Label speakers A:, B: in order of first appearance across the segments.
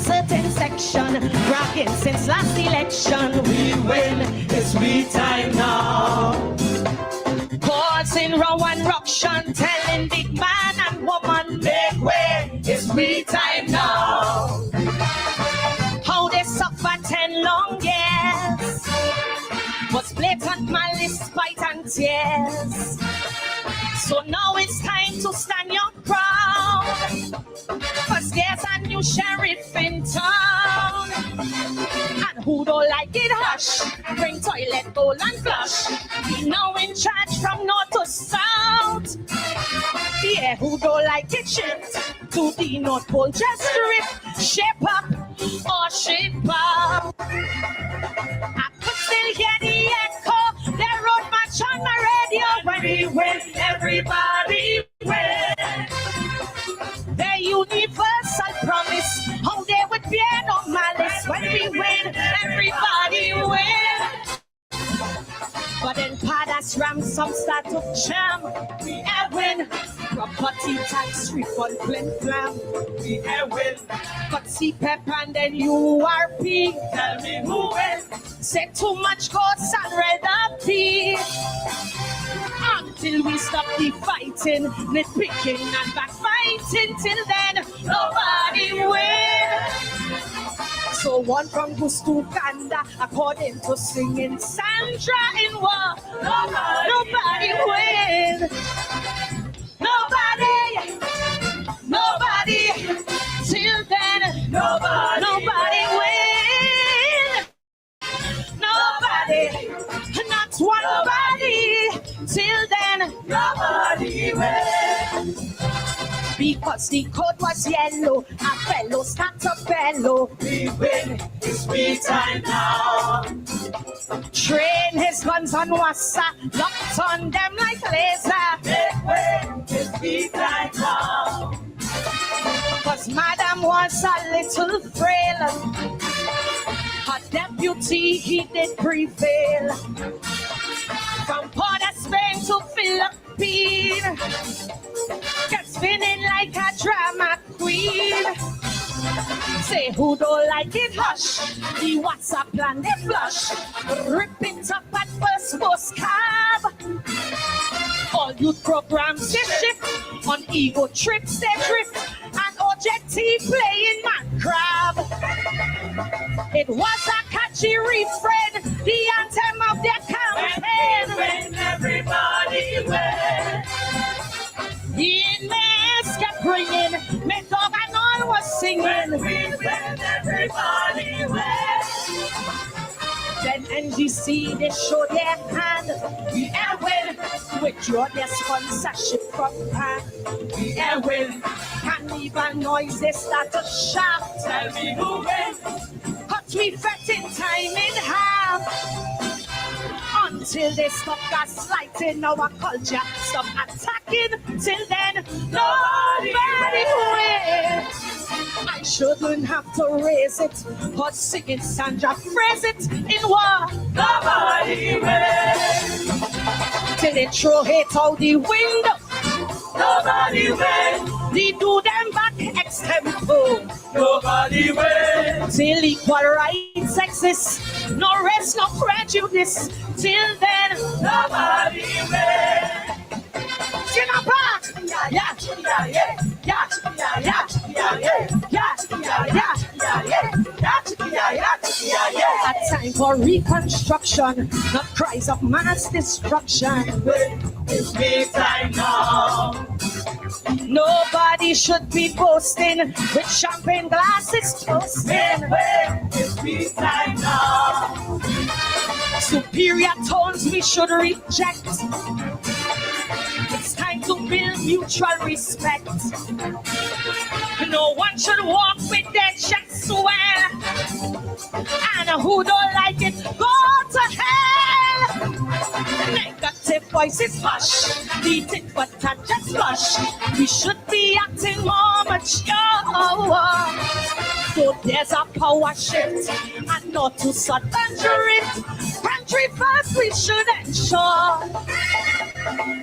A: certain section, rocking since last election. We win, it's we time now. Causing row and ruction, telling big man and woman, make way, it's we time now. How they suffer 10 long years was blatant malice, spite and tears. So now it's time to stand your ground, 'cause there's a new sheriff in town. And who don't like it, hush, bring toilet bowl and flush. He now in charge from north to south. Yeah, who don't like it, shift to the North Pole, just strip, shape up or shape out. I could still hear the echo, they wrote much on my radio. When we win, everybody win. The universal promise, how they would bear no malice. When we win, everybody win. But then Padas ransom start to jam. We have win. Property tax refund, flim flam. We have win. But CPEP and then URP. Tell me who win. Say too much costs and rather be. Until we stop the fighting, nitpicking and backbiting. Till then, nobody wins. So one from Goose to Uganda, according to singing Sandra in war. Nobody wins. Nobody. Till then, nobody wins. Nobody. Not one body. Till then, nobody wins. Because the code was yellow, a fellow start to bellow. We win, it's we time now. Train his guns on Wassa, locked on them like laser. We win, it's we time now. Cause Madam was a little frail. Her deputy, he did prevail. From Port of Spain to Philippines, get spinning like a drama queen. Say who don't like it, hush. The WhatsApp plan they flush. Rip it up at first post cab. All youth programs they shift. On ego trips they drift. And OJT playing man crab. It was a catchy refrain, the anthem of their campaign. When everybody wins. The inmates kept bringing, my dog and all was singing. When everybody wins. Then NGC they show their hand. We are win. Withdraw their sponsorship from pan. We are win. Can't even noise they start to shout. Tell me who wins. Cut me fetting time in half. Until they stop gaslighting our culture, stop attacking. Till then, nobody wins. I shouldn't have to raise it, but singing Sandra phrase it in war. Nobody wins. Till they throw hate out the window. Nobody wins. They do them back extempo. Nobody wins. Till equal rights exist, no rest, no prejudice. Till then, nobody wins. Sing a part. A time for reconstruction, not cries of mass destruction. It's me time now. Nobody should be boasting with champagne glasses toasting. It's me time now. Superior tones we should reject. It's time to build mutual respect. No one should walk with their chest swell. And who don't like it, go to hell. Negative voices hush. The tit for tat just flush. We should be acting more mature. So there's a power shift and not to sudden drift. Country first we should ensure.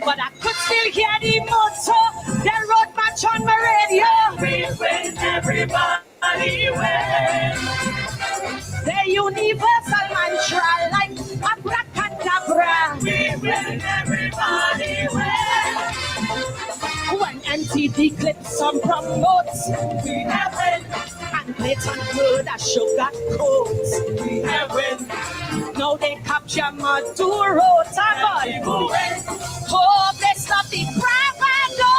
A: But I could still hear the motto. They wrote much on my radio. We win, everybody wins. NTD clips some promotes. We have win. And blatant murder sugar coats. We have win. Now they capture Maduro. Time hope they stop the bravado.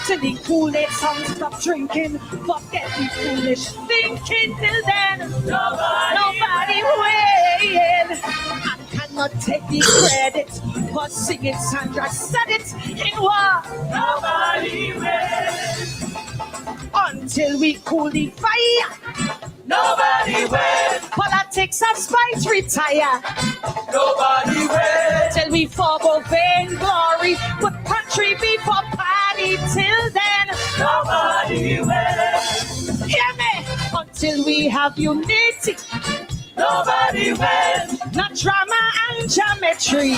A: Till the Kool-Aid song stop drinking. Forget the foolish thinking. Till then, nobody win. I cannot take the credit for singing. Sandra said it in war. Nobody win. Until we cool the fire. Nobody win. Politics and spite retire. Nobody win. Till we forgo vain glory. Put country before party. Till then, nobody win. Hear me. Until we have unity. Nobody win. Not drama and geometry.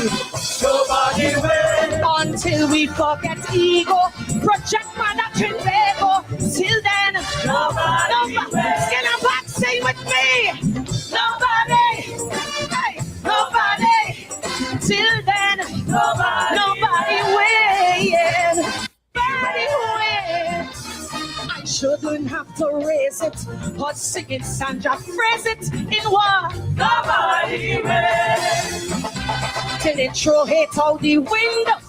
A: Nobody win. Until we forget ego. Project mandatory labor. Till then, nobody win. Skin and back, sing with me. Nobody. Hey, nobody. Till then, nobody win. Nobody win. I shouldn't have to raise it, but singing Sandra phrase it in war. Nobody win. Till they throw hate out the window.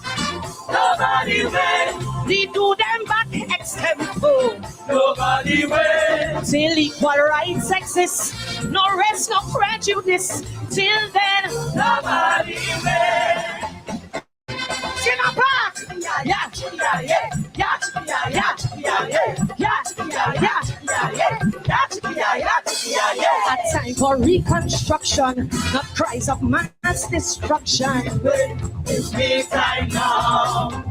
A: Nobody win. They do them back extempo. Nobody win. Till equal rights exist. No rest, no prejudice. Till then, nobody win. Skin up back. Yeah, yeah, yeah, yeah, yeah, yeah, yeah, yeah, yeah, yeah, yeah. A time for reconstruction, not cries of mass destruction. It's me time now.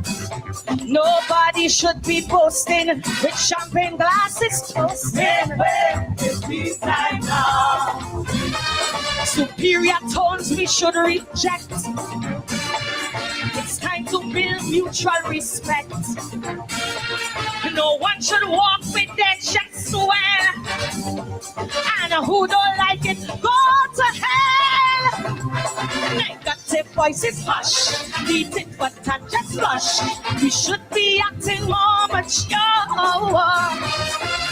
A: Nobody should be boasting with champagne glasses toasting. It's me time now. Superior tones we should reject. It's time to build mutual respect. No one should walk with their chest swell. And who don't like it, go to hell. Negative voices hush. Beat it but touch just flush. We should be acting more mature.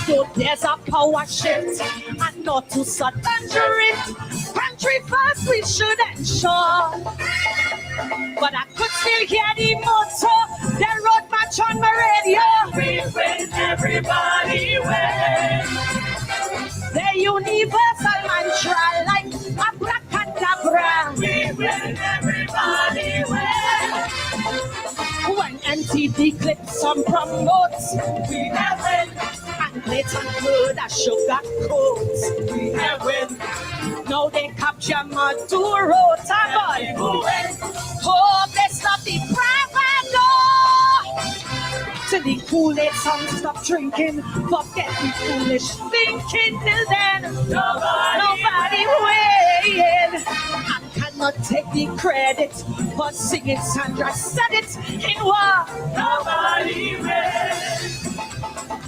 A: So there's a power shift and not to sudden it. Country first we should ensure. But I could still hear the motto, the road march on my radio. We win, everybody win. The universal mantra like abracadabra. We win, everybody win. When NTD clips some promotes, we have win. And blatant murder sugar coats, we have win. Now they capture Maduro. Time hope they stop the bravado. Till the Kool-Aid song stop drinking. Forget the foolish thinking. Till then, nobody win. I cannot take the credit for singing. Sandra said it in war. Nobody win.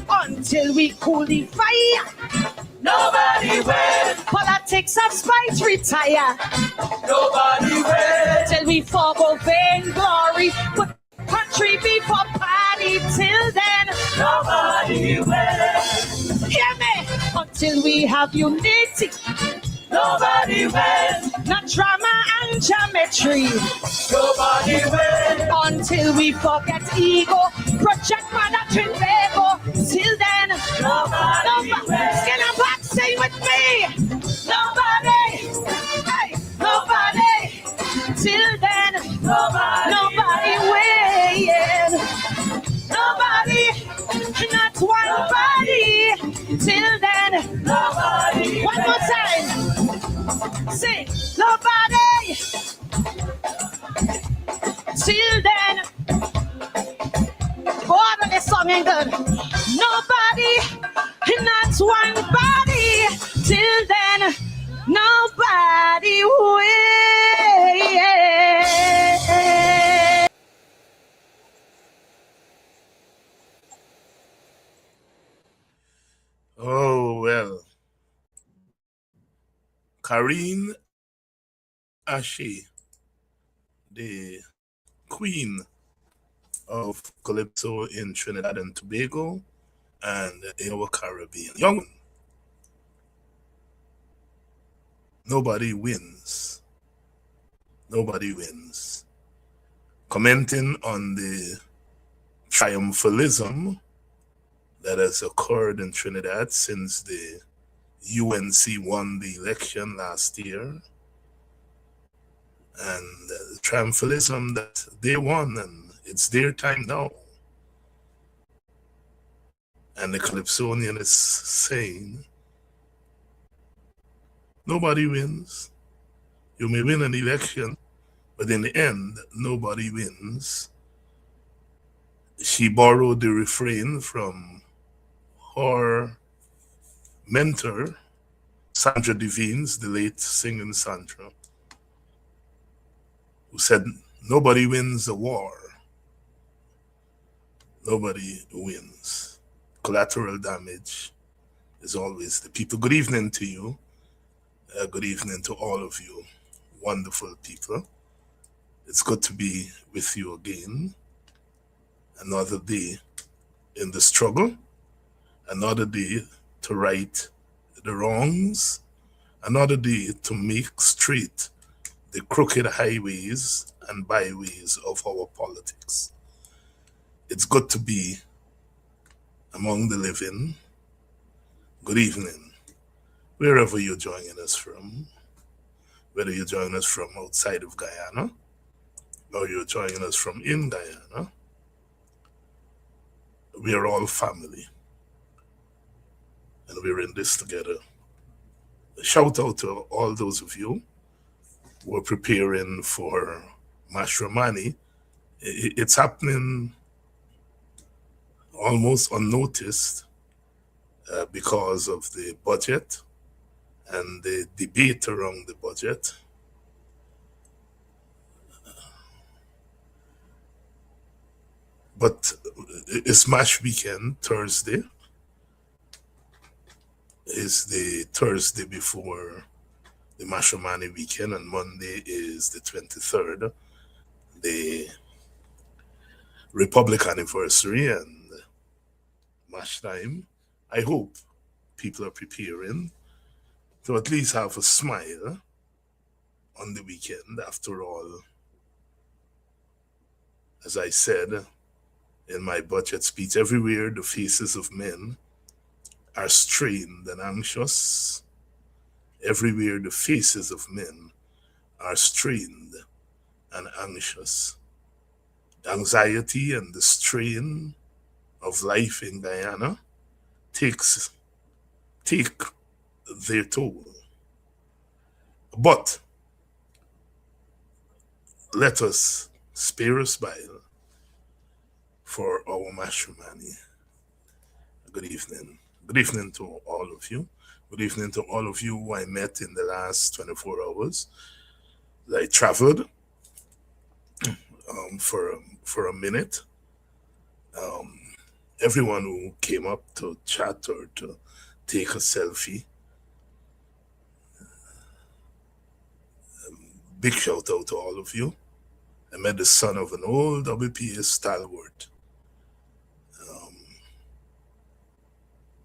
A: Until we cool the fire. Nobody win. Politics and spite retire. Nobody win. Till we forgo vain glory. Put country before party. Till then, nobody win. Hear me. Until we have unity. Nobody win. Not drama and geometry. Nobody win. Until we forget ego. Project mandatory labor. Till then, nobody win. Skin and back, sing with me. Nobody. Hey, nobody. Till then, nobody win. Nobody. Not one body. Till then, nobody. One more time. Sing. Nobody. Till then. Go on with this song ain't good. Nobody, not one body. Till then, nobody will.
B: Oh, well. Karine Ashe, the queen of Calypso in Trinidad and Tobago and in our Caribbean. Young one, nobody wins. Nobody wins. Commenting on the triumphalism that has occurred in Trinidad since the UNC won the election last year, and the triumphalism that they won and it's their time now. And the Calypsonian is saying, nobody wins. You may win an election, but in the end, nobody wins. She borrowed the refrain from her mentor, Sandra Devines, the late singing Sandra, who said, nobody wins a war. Nobody wins. Collateral damage is always the people. Good evening to you. Good evening to all of you, wonderful people. It's good to be with you again. Another day in the struggle, another day to right the wrongs, another day to make straight the crooked highways and byways of our politics. It's good to be among the living. Good evening, wherever you're joining us from, whether you're joining us from outside of Guyana or you're joining us from in Guyana. We are all family, and we're in this together. A shout out to all those of you who are preparing for Mashramani. It's happening almost unnoticed because of the budget and the debate around the budget. But it's Mash weekend. Thursday is the Thursday before the Mashramani weekend, and Monday is the 23rd, the Republic anniversary and Mash time. I hope people are preparing to at least have a smile on the weekend. After all, as I said in my budget speech, everywhere the faces of men are strained and anxious. Everywhere the faces of men are strained and anxious. The anxiety and the strain of life in Guyana take their toll. But let us spare a smile for our Mashramani. Good evening. Good evening to all of you. Good evening to all of you who I met in the last 24 hours. I traveled for a minute. Everyone who came up to chat or to take a selfie, big shout out to all of you. I met the son of an old WPA stalwart.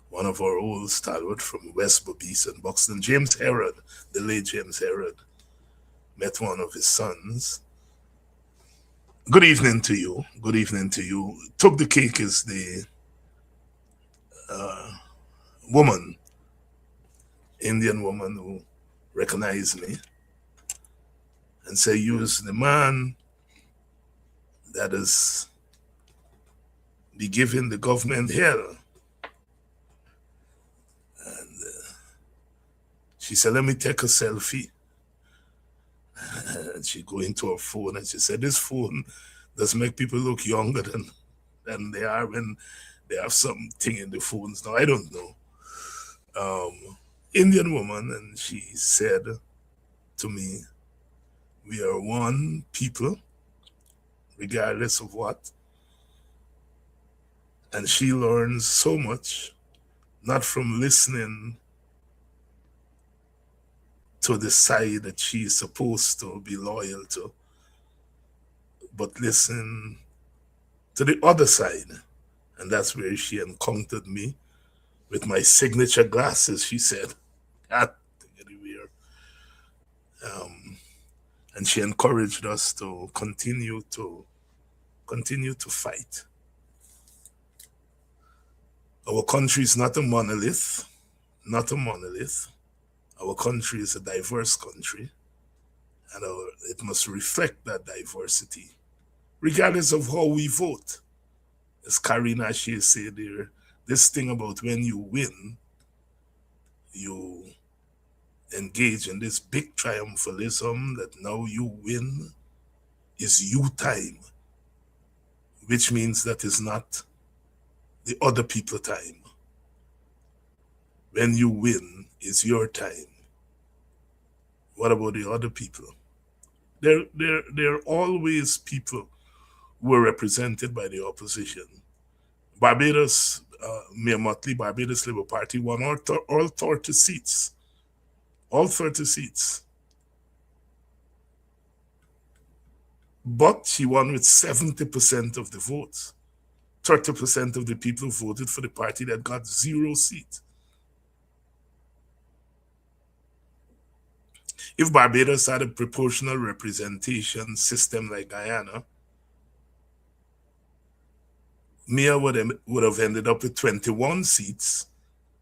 B: One of our old stalwart from West Bobis and Buxton, James Herod, the late James Herod, met one of his sons. Good evening to you. Good evening to you. Took the Cake is the woman, Indian woman who recognized me and say, you is the man that is be giving the government hell. And she said, let me take a selfie. And she go into her phone and she said, this phone does make people look younger than they are when they have something in the phones. Now, I don't know. Indian woman, and she said to me, we are one people, regardless of what. And she learns so much, not from listening to the side that she is supposed to be loyal to, but listen to the other side. And that's where she encountered me with my signature glasses, she said. "Ah, anywhere." And she encouraged us to continue to fight. Our country is not a monolith, not a monolith. Our country is a diverse country, and it must reflect that diversity, regardless of how we vote. As Karina Shea said there, this thing about when you win, you engage in this big triumphalism that now you win is you time, which means that is not the other people time. When you win is your time. What about the other people? There are always people who are represented by the opposition. Barbados, Mayor Motley, Barbados Labour Party won all 30 seats. All 30 seats. But she won with 70% of the votes. 30% of the people voted for the party that got 0 seats. If Barbados had a proportional representation system like Guyana, Mia would have ended up with 21 seats,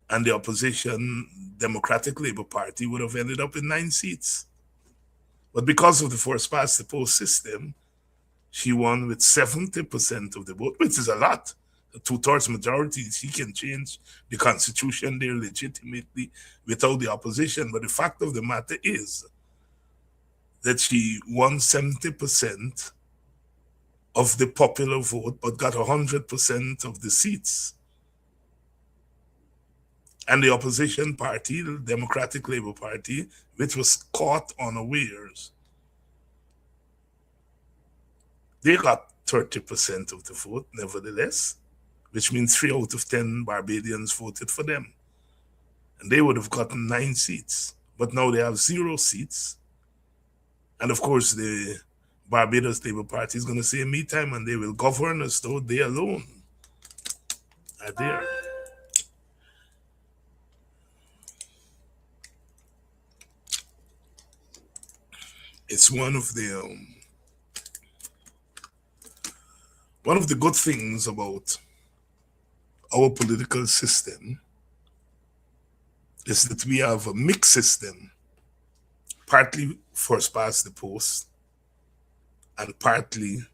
B: and the opposition Democratic Labour Party would have ended up with 9 seats. But because of the first past the post system, she won with 70% of the vote, which is a lot. A 2/3 majority. She can change the constitution there legitimately without the opposition. But the fact of the matter is that she won 70% of the popular vote, but got 100% of the seats. And the opposition party, the Democratic Labour Party, which was caught unawares, they got 30% of the vote, nevertheless, which means 3 out of 10 Barbadians voted for them. And they would have gotten 9 seats. But now they have 0 seats. And of course, the Barbados Labour Party is going to say, me time, and they will govern as though they alone are there. It's one of the good things about our political system is that we have a mixed system, partly first past the post and partly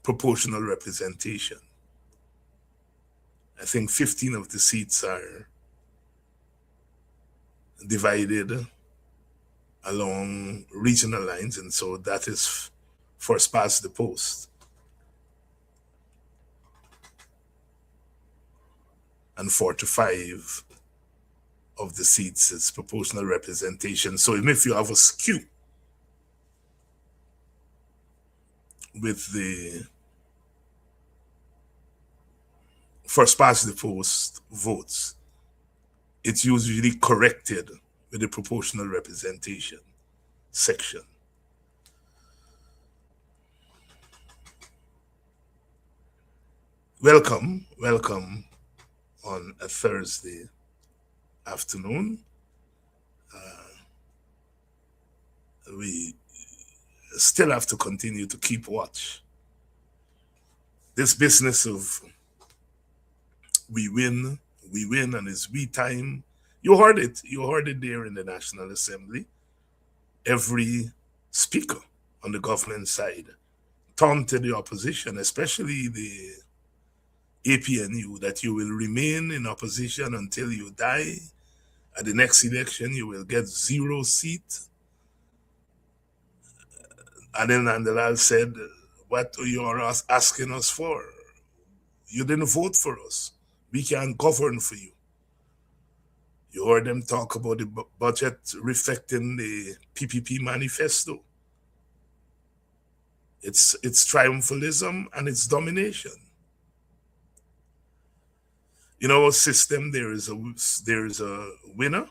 B: proportional representation. I think 15 of the seats are divided along regional lines, and so that is first past the post. And 45 of the seats is proportional representation. So even if you have a skew with the first past the post votes, it's usually corrected with the proportional representation section. Welcome on a Thursday afternoon. We still have to continue to keep watch. This business of we win, and it's we time. You heard it there in the National Assembly. Every speaker on the government side taunted the opposition, especially the APNU, that you will remain in opposition until you die. At the next election, you will get 0 seat. And then Andalal said, what are you asking us for? You didn't vote for us. We can't govern for you. You heard them talk about the budget reflecting the PPP manifesto. It's triumphalism and it's domination. In our system, there is a winner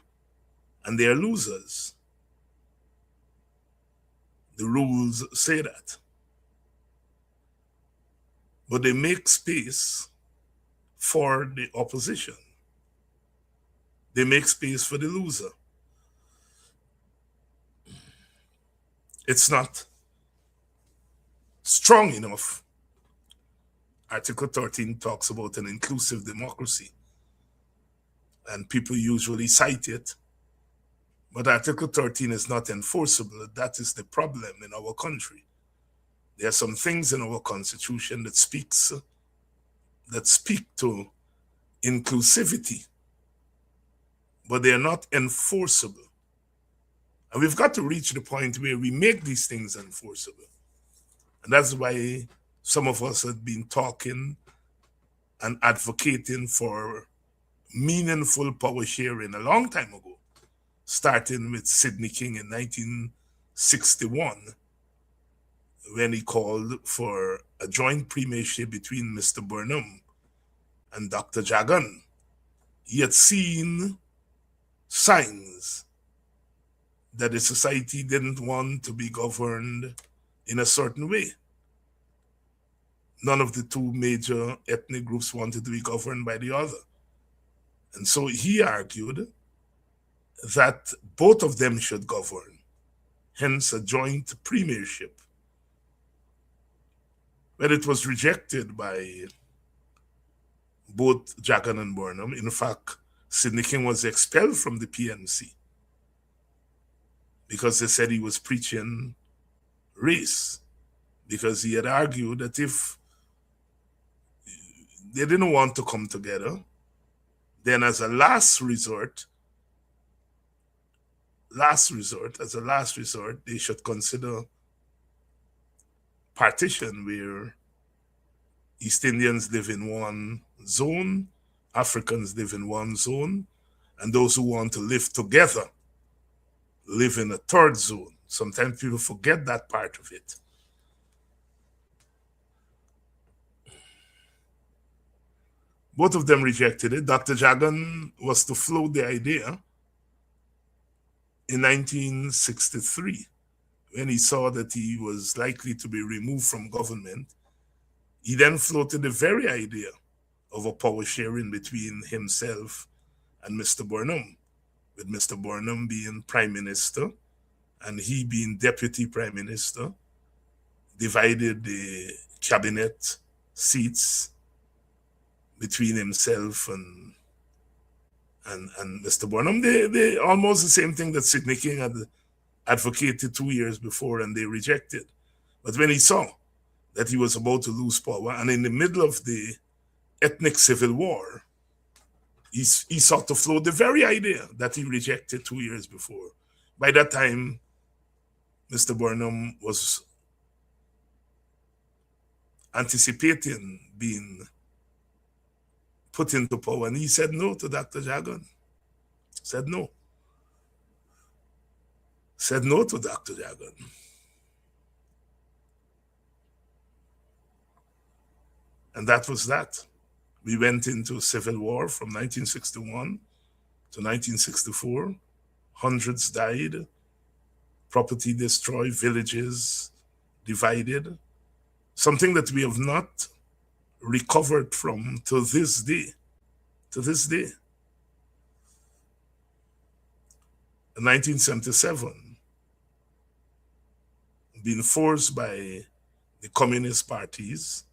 B: and there are losers. The rules say that. but they make space for the opposition. They make space for the loser. It's not strong enough. Article 13 talks about an inclusive democracy, and people usually cite it. But Article 13 is not enforceable. That is the problem in our country. There are some things in our constitution that speak to inclusivity, but they are not enforceable. And we've got to reach the point where we make these things enforceable. And that's why some of us have been talking and advocating for meaningful power sharing a long time ago, starting with Sidney King in 1961, when he called for a joint premiership between Mr. Burnham and Dr. Jagan. He had seen signs that the society didn't want to be governed in a certain way. None of the two major ethnic groups wanted to be governed by the other. And so he argued that both of them should govern, hence a joint premiership. But it was rejected by both Jagan and Burnham. In fact, Sidney King was expelled from the PNC because they said he was preaching race, because he had argued that if they didn't want to come together, then as a last resort, they should consider partition, where East Indians live in one zone, Africans live in one zone, and those who want to live together live in a third zone. Sometimes people forget that part of it. Both of them rejected it. Dr. Jagan was to float the idea in 1963, when he saw that he was likely to be removed from government. He then floated the very idea of a power sharing between himself and Mr. Burnham, with Mr. Burnham being prime minister and he being deputy prime minister, divided the cabinet seats between himself and Mr. Burnham. They almost the same thing that Sidney King had advocated 2 years before, and they rejected. But when he saw that he was about to lose power, and in the middle of the ethnic civil war, he sought to float the very idea that he rejected 2 years before. By that time, Mr. Burnham was anticipating being put into power, and he said no to Dr. Jagan. Said no to Dr. Jagan. And that was that. We went into civil war from 1961 to 1964. Hundreds died, property destroyed, villages divided. Something that we have not recovered from to this day. In 1977, being forced by the communist parties,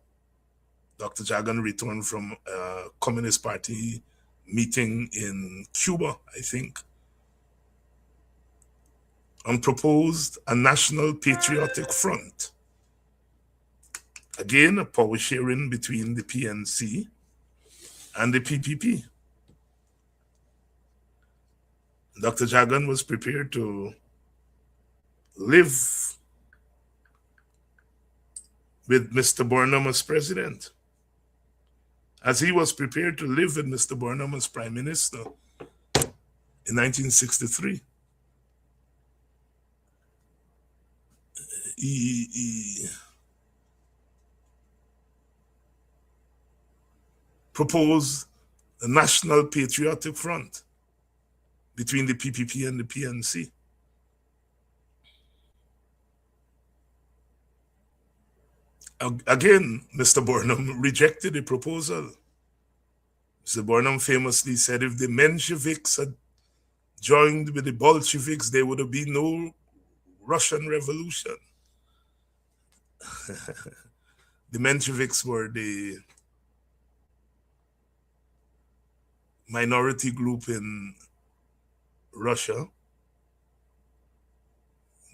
B: Dr. Jagan returned from a Communist Party meeting in Cuba, I think, and proposed a national patriotic front. Again, a power sharing between the PNC and the PPP. Dr. Jagan was prepared to live with Mr. Burnham as president, as he was prepared to live with Mr. Burnham as prime minister in 1963. He proposed the National Patriotic Front between the PPP and the PNC. Again, Mr. Burnham rejected the proposal. Mr. Burnham famously said if the Mensheviks had joined with the Bolsheviks, there would have been no Russian Revolution. The Mensheviks were the minority group in Russia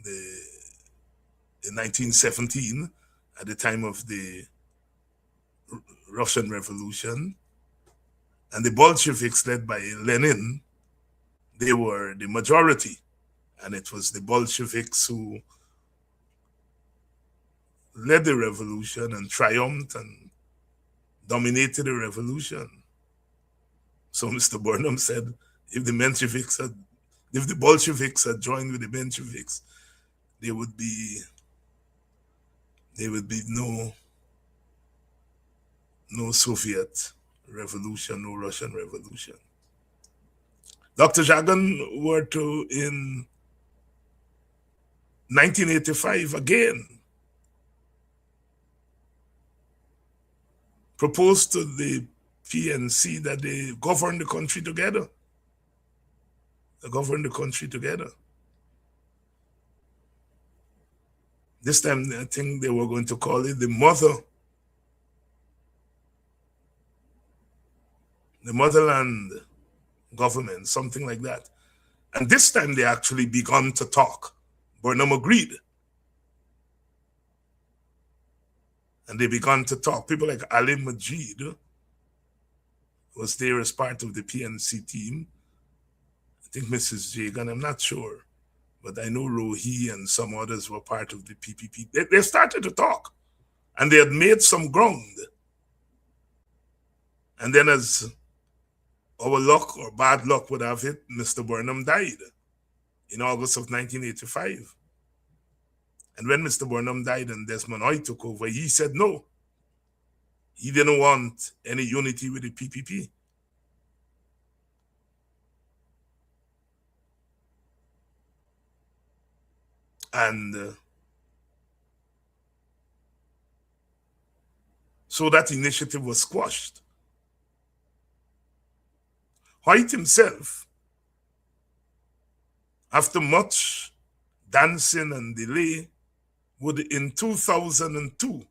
B: in 1917, at the time of the Russian Revolution. And the Bolsheviks, led by Lenin, they were the majority. And it was the Bolsheviks who led the revolution and triumphed and dominated the revolution. So Mr. Burnham said, if the Bolsheviks had joined with the Mensheviks, there would be no Soviet revolution, no Russian revolution. Dr. Jagan were to, in 1985 again, proposed to the PNC that they govern the country together. They govern the country together. This time, I think they were going to call it the motherland government, something like that. And this time they actually begun to talk. Burnham agreed. And they began to talk. People like Ali Majid was there as part of the PNC team. I think Mrs. Jagan, I'm not sure. But I know Rohi and some others were part of the PPP. They started to talk. And they had made some ground. And then, as our luck or bad luck would have it, Mr. Burnham died in August of 1985. And when Mr. Burnham died and Desmond Hoy took over, he said no. He didn't want any unity with the PPP. And so that initiative was squashed. Hoyt himself, after much dancing and delay, would in 2002,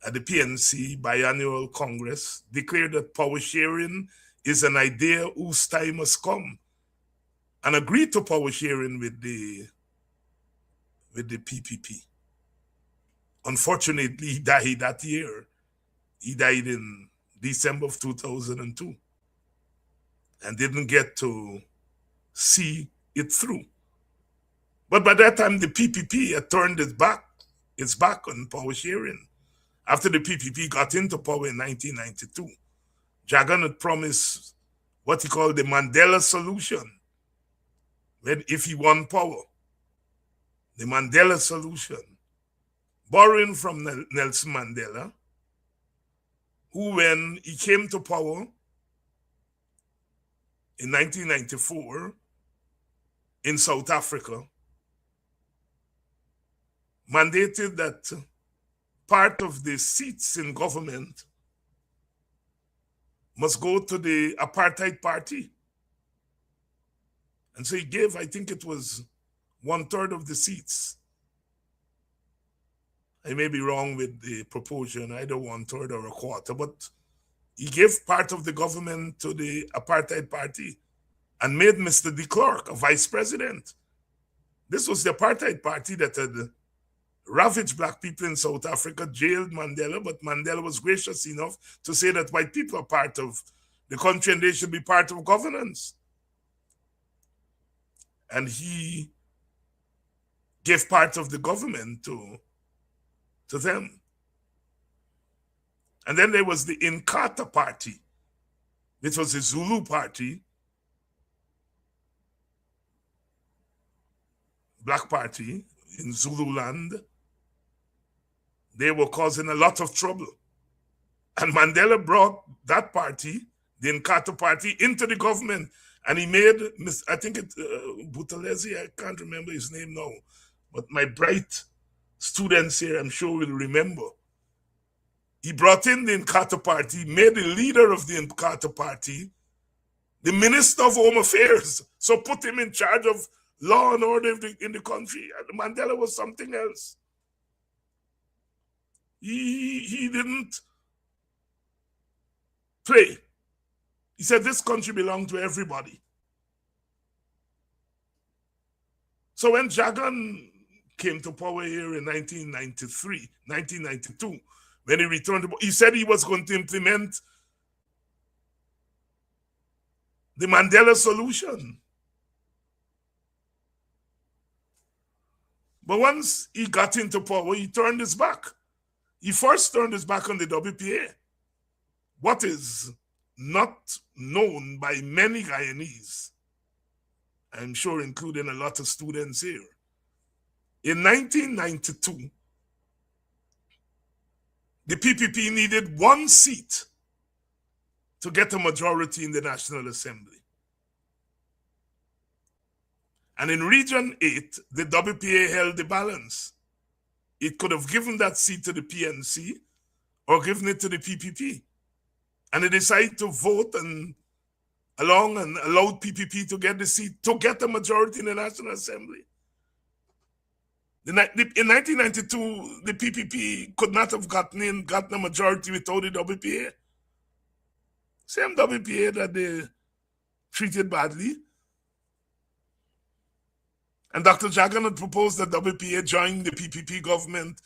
B: at the PNC Biannual Congress, declare that power sharing is an idea whose time has come, and agreed to power sharing with the PPP. Unfortunately, he died that year. He died in December of 2002 and didn't get to see it through. But by that time, the PPP had turned its back on power sharing. After the PPP got into power in 1992, Jagan had promised what he called the Mandela solution. If he won power, the Mandela solution, borrowing from Nelson Mandela, who, when he came to power in 1994 in South Africa, mandated that part of the seats in government must go to the apartheid party. And so he gave, I think it was 1/3 of the seats. I may be wrong with the proportion, either 1/3 or 1/4, but he gave part of the government to the apartheid party and made Mr. de Klerk a vice president. This was the apartheid party that had ravaged black people in South Africa, jailed Mandela, but Mandela was gracious enough to say that white people are part of the country and they should be part of governance. And he gave part of the government to them. And then there was the Inkatha party, which was the Zulu party, black party in Zululand. They were causing a lot of trouble. And Mandela brought that party, the Inkatha party, into the government. And he made, I think it's Buthelezi, I can't remember his name now, but my bright students here, I'm sure, will remember. He brought in the Inkatha Party, made the leader of the Inkatha Party the Minister of Home Affairs, so put him in charge of law and order in the country. And Mandela was something else. He didn't play. He said this country belonged to everybody. So when Jagan came to power here in 1992, when he returned to power, he said he was going to implement the Mandela solution. But once he got into power, he turned his back. He first turned his back on the WPA. What is not known by many Guyanese, I'm sure including a lot of students here, in 1992, the PPP needed one seat to get a majority in the National Assembly. And in Region 8, the WPA held the balance. It could have given that seat to the PNC or given it to the PPP. And they decided to vote along and allowed PPP to get the seat, to get a majority in the National Assembly. In 1992, the PPP could not have gotten a majority without the WPA. Same WPA that they treated badly. And Dr. Jagan had proposed that WPA join the PPP government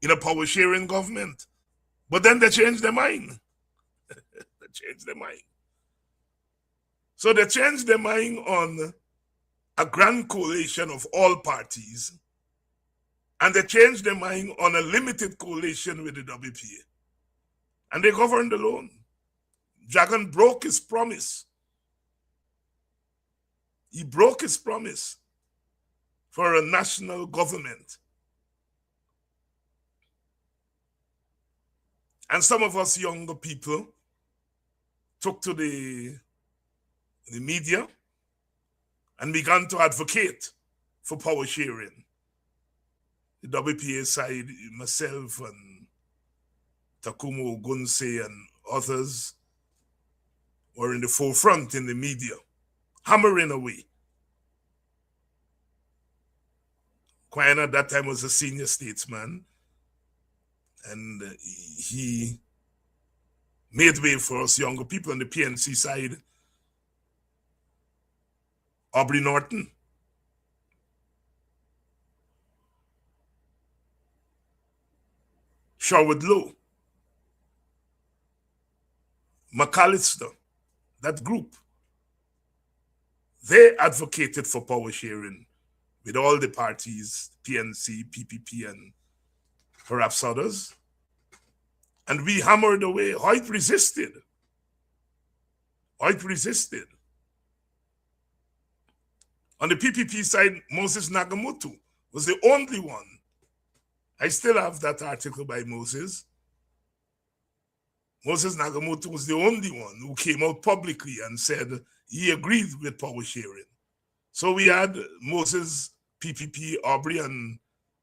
B: in a power sharing government. But then they changed their mind. So they changed their mind on a grand coalition of all parties. And they changed their mind on a limited coalition with the WPA. And they governed alone. Jagan broke his promise. He broke his promise for a national government. And some of us younger people took to the media and began to advocate for power sharing. The WPA side, myself and Takumo Ogunse and others were in the forefront in the media, hammering away. Guyana at that time was a senior statesman, and he made way for us younger people on the PNC side. Aubrey Norton, Sherwood Lowe, McAllister, that group, they advocated for power sharing with all the parties, PNC, PPP, and perhaps others. And we hammered away. Hoyt resisted. On the PPP side, Moses Nagamutu was the only one. I still have that article by Moses. Moses Nagamutu was the only one who came out publicly and said he agreed with power sharing. So we had Moses, PPP, Aubrey, and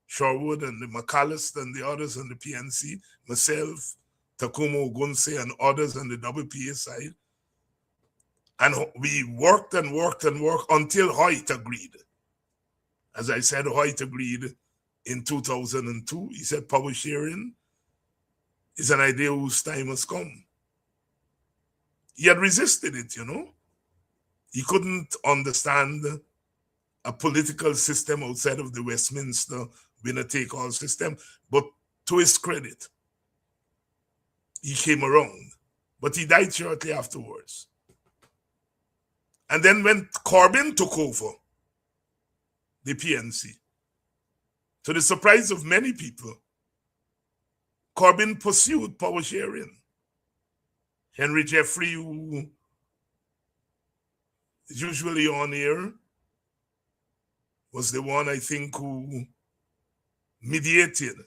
B: Sherwood, and the McAllister, and the others on the PNC, myself, Takumo Ogunse, and others on the WPA side. And we worked until Hoyt agreed. As I said, Hoyt agreed in 2002. He said power sharing is an idea whose time has come. He had resisted it, He couldn't understand a political system outside of the Westminster winner-take-all system. But to his credit, he came around. But he died shortly afterwards. And then when Corbyn took over the PNC, to the surprise of many people, Corbyn pursued power sharing. Henry Jeffrey, who is usually on here, was the one, I think, who mediated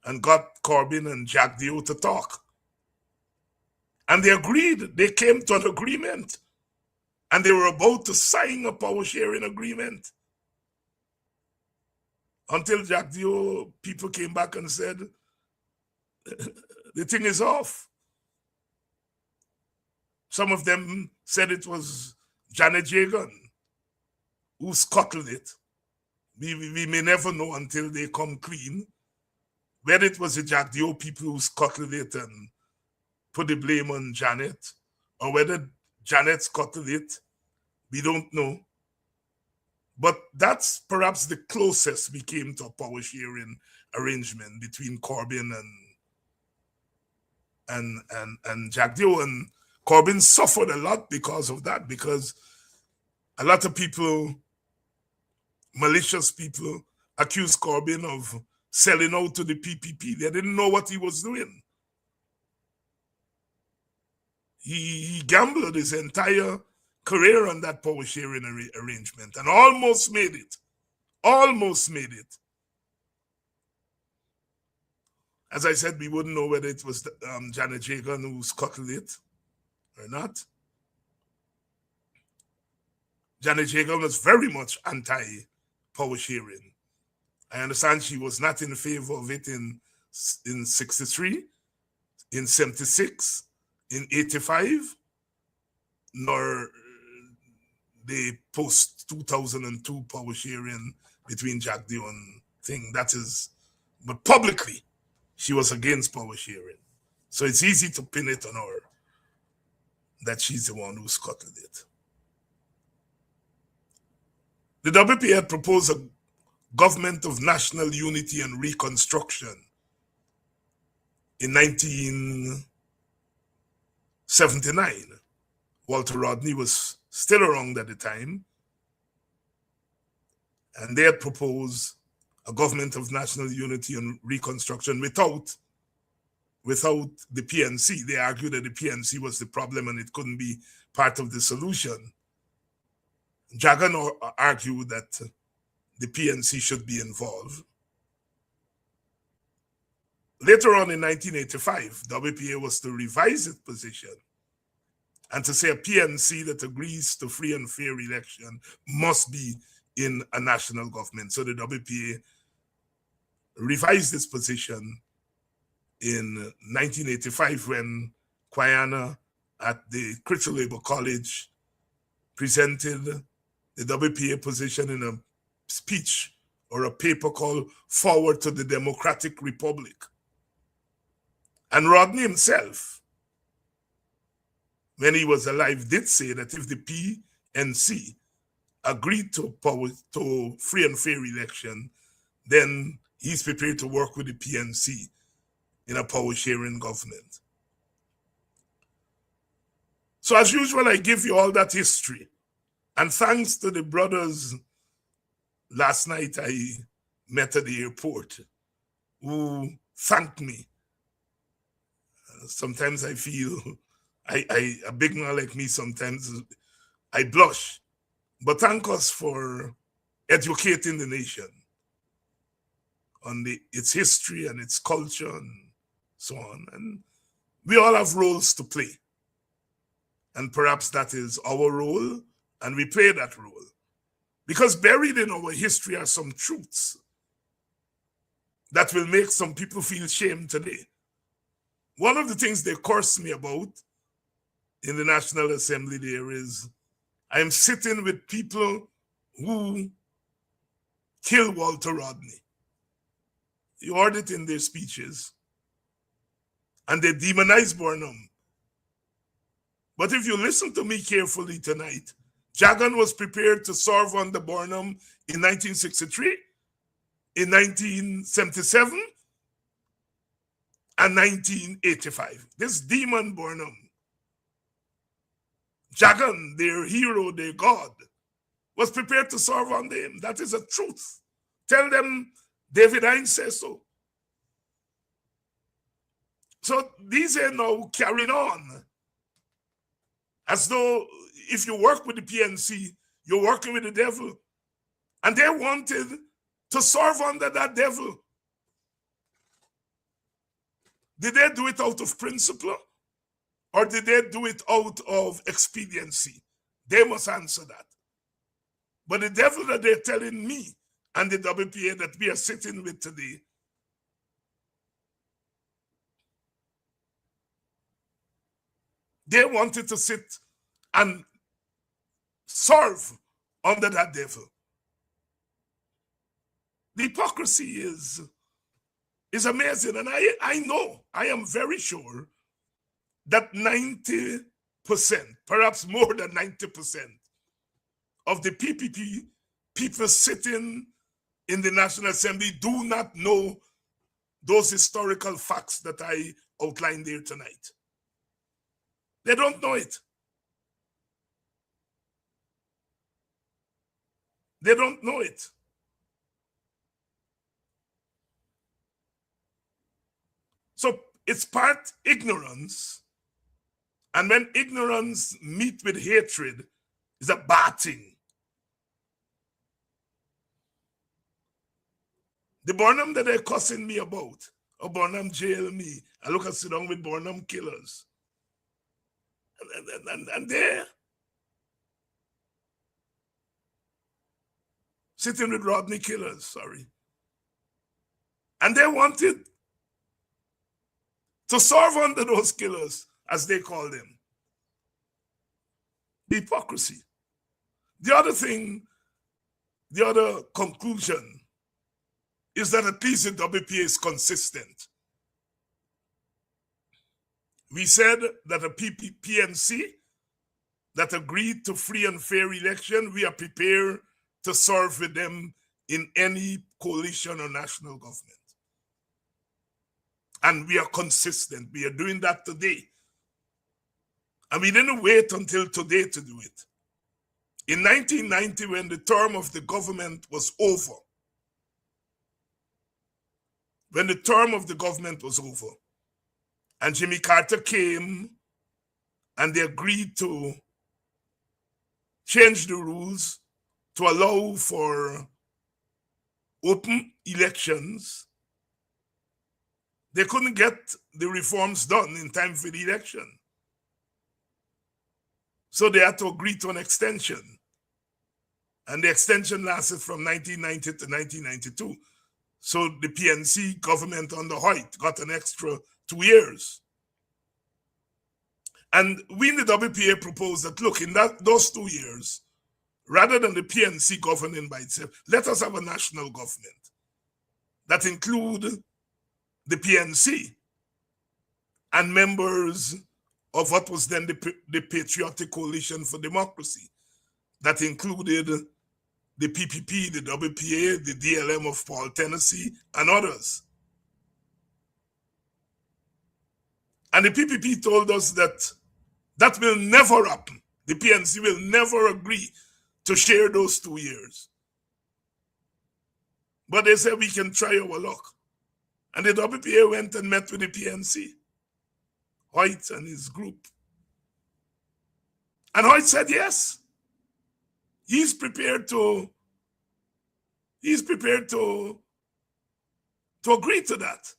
B: and got Corbyn and Jack Dio to talk. And they agreed. They came to an agreement. And they were about to sign a power sharing agreement. until Jack Dio people came back and said, the thing is off. Some of them said it was Janet Jagan who scuttled it. We may never know until they come clean whether it was the Jack Dio people who scuttled it and put the blame on Janet, or whether Janet scuttled it. We don't know. But that's perhaps the closest we came to a power sharing arrangement between Corbyn and Jack Dio. And Corbyn suffered a lot because of that, because a lot of people, malicious people, accused Corbyn of selling out to the PPP. They didn't know what he was doing. He gambled his entire career on that power sharing arrangement and almost made it. Almost made it. As I said, we wouldn't know whether it was Janet Jagan who scuttled it or not. Janet Jagan was very much anti-power sharing. I understand she was not in favor of it in 63, in 76, in 85, nor the post-2002 power sharing between Jack Dio and thing. That is, but publicly, she was against power sharing. So it's easy to pin it on her that she's the one who scuttled it. The WPA had proposed a government of national unity and reconstruction in 1979. Walter Rodney was still around at the time, and they had proposed a government of national unity and reconstruction without the PNC. They argued that the PNC was the problem and it couldn't be part of the solution. Jagan argued that the PNC should be involved. Later on in 1985, WPA was to revise its position and to say a PNC that agrees to free and fair election must be in a national government. So the WPA revised its position in 1985 when Guyana at the Critical Labour College presented the WPA position in a speech or a paper called Forward to the Democratic Republic. And Rodney himself, when he was alive, did say that if the PNC agreed to free and fair election, then he's prepared to work with the PNC in a power-sharing government. So as usual, I give you all that history. And thanks to the brothers last night I met at the airport who thanked me. Sometimes I feel, a big man like me, sometimes I blush. But thank us for educating the nation on its history and its culture and so on. And we all have roles to play. And perhaps that is our role, and we play that role. Because buried in our history are some truths that will make some people feel shame today. One of the things they curse me about in the National Assembly there is I'm sitting with people who killed Walter Rodney. You heard it in their speeches. And they demonize Burnham. But if you listen to me carefully tonight, Jagan was prepared to serve under Burnham in 1963, in 1977, and 1985. This demon Burnham, Jagan, their hero, their god, was prepared to serve under him. That is a truth. Tell them David Hinds says so. So these are now carrying on as though if you work with the PNC, you're working with the devil. And they wanted to serve under that devil. Did they do it out of principle? Or did they do it out of expediency? They must answer that. But the devil that they're telling me and the WPA that we are sitting with today, they wanted to sit and serve under that devil. The hypocrisy is amazing. And I know, I am very sure that 90%, perhaps more than 90% of the PPP people sitting in the National Assembly do not know those historical facts that I outlined there tonight. They don't know it. They don't know it. So it's part ignorance. And when ignorance meet with hatred, it's a bad thing. The Burnham that they're cussing me about, or Burnham jail me, I look and sit down with Burnham killers. And they're sitting with Rodney killers, sorry. And they wanted to serve under those killers, as they call them. The hypocrisy. The other thing, the other conclusion is that at least the WPA is consistent. We said that a PNC that agreed to free and fair election, we are prepared to serve with them in any coalition or national government. And we are consistent. We are doing that today. And we didn't wait until today to do it. In 1990, when the term of the government was over, and Jimmy Carter came and they agreed to change the rules to allow for open elections, they couldn't get the reforms done in time for the election. So they had to agree to an extension. And the extension lasted from 1990 to 1992. So the PNC government under Hoyt got an extra 2 years. And we in the WPA proposed that, look, in those 2 years, rather than the PNC governing by itself, let us have a national government that include the PNC and members of what was then the Patriotic Coalition for Democracy, that included the PPP, the WPA, the DLM of Paul Tennessee, and others. And the PPP told us that that will never happen. The PNC will never agree to share those 2 years. But they said we can try our luck. And the WPA went and met with the PNC, Hoyt and his group. And Hoyt said yes. He's prepared to agree to that.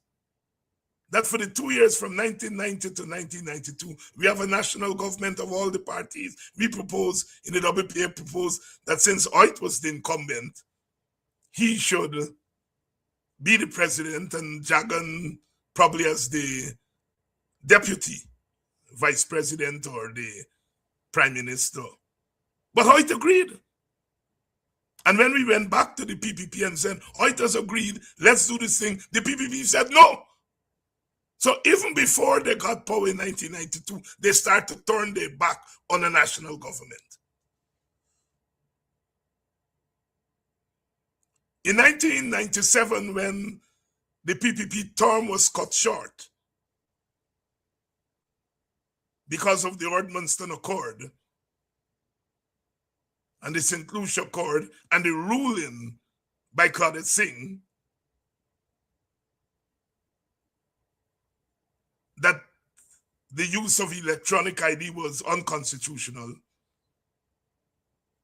B: That for the 2 years from 1990 to 1992, we have a national government of all the parties. We propose, in the WPA proposed that since Hoyt was the incumbent, he should be the president and Jagan probably as the deputy vice president or the prime minister. But Hoyt agreed. And when we went back to the PPP and said, Hoyt has agreed, let's do this thing, the PPP said no. So even before they got power in 1992, they started to turn their back on a national government. In 1997, when the PPP term was cut short because of the Ordmanston Accord and the St. Lucia Accord and the ruling by Claudette Singh that the use of electronic ID was unconstitutional,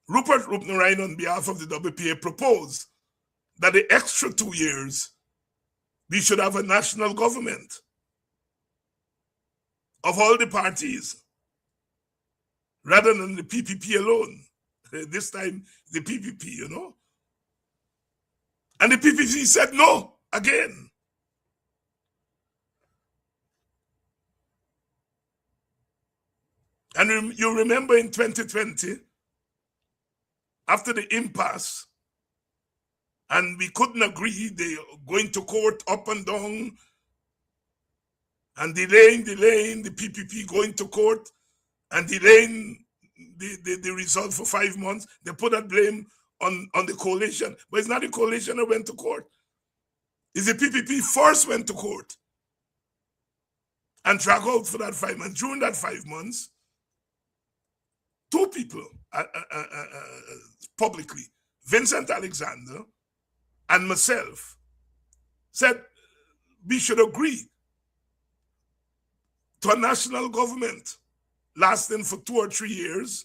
B: Rupert Rupnarayan, on behalf of the WPA, proposed that the extra 2 years, we should have a national government of all the parties, rather than the PPP alone. This time, the PPP, you know. And the PPP said no again. And you remember in 2020, after the impasse, and we couldn't agree, they going to court up and down, and delaying, the PPP going to court, and delaying the result for 5 months. They put that blame on the coalition. But it's not the coalition that went to court. It's the PPP first went to court and drag out for that 5 months. During that 5 months, two people publicly, Vincent Alexander and myself, said we should agree to a national government lasting for 2 or 3 years,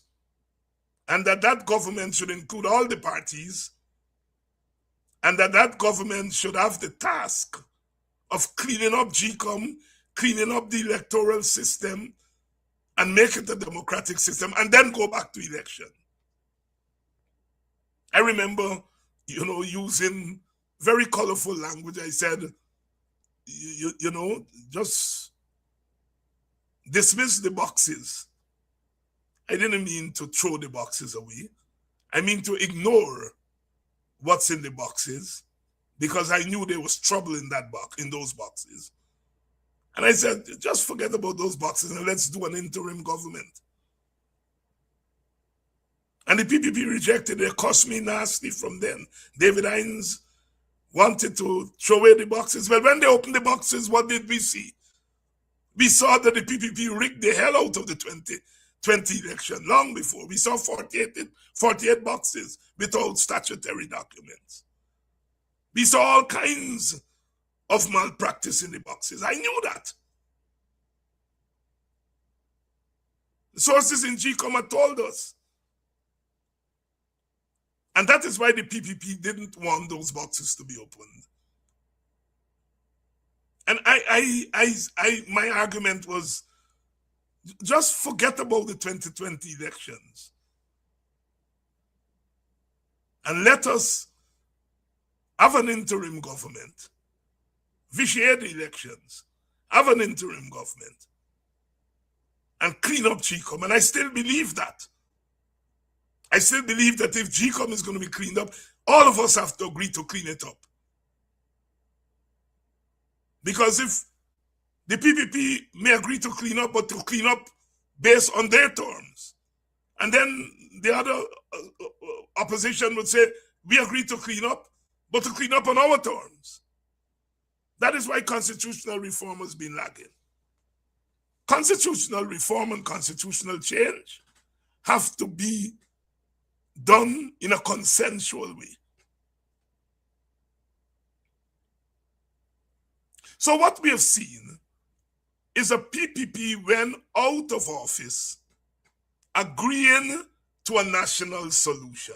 B: and that government should include all the parties, and that government should have the task of cleaning up GCOM, cleaning up the electoral system, and make it a democratic system, and then go back to election. I remember, using very colorful language. I said, just dismiss the boxes. I didn't mean to throw the boxes away. I mean to ignore what's in the boxes, because I knew there was trouble in those boxes. And I said, just forget about those boxes and let's do an interim government. And the PPP rejected it. It cost me nasty from then. David Hines wanted to throw away the boxes. Well, when they opened the boxes, what did we see? We saw that the PPP rigged the hell out of the 2020 election long before. We saw 48 boxes without statutory documents. We saw all kinds of malpractice in the boxes. I knew that. The sources in GCOM had told us. And that is why the PPP didn't want those boxes to be opened. And my argument was, just forget about the 2020 elections. And let us have an interim government, vitiate the elections, have an interim government, and clean up GCOM. And I still believe that. I still believe that if GCOM is going to be cleaned up, all of us have to agree to clean it up. Because if the PPP may agree to clean up, but to clean up based on their terms, and then the other opposition would say, we agree to clean up, but to clean up on our terms. That is why constitutional reform has been lagging. Constitutional reform and constitutional change have to be done in a consensual way. So what we have seen is a PPP when out of office agreeing to a national solution.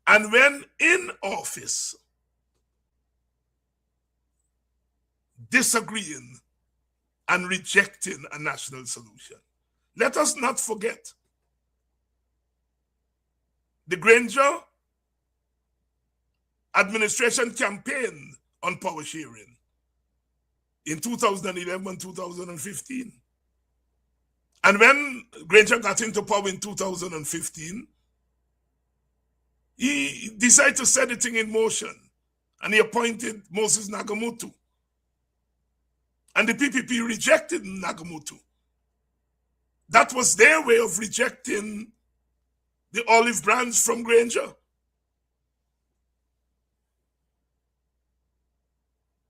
B: And when in office, disagreeing and rejecting a national solution. Let us not forget, the Granger administration campaigned on power sharing in 2011 and 2015. And when Granger got into power in 2015, he decided to set the thing in motion, and he appointed Moses Nagamutu. And the PPP rejected Nagamutu. That was their way of rejecting the olive branch from Granger.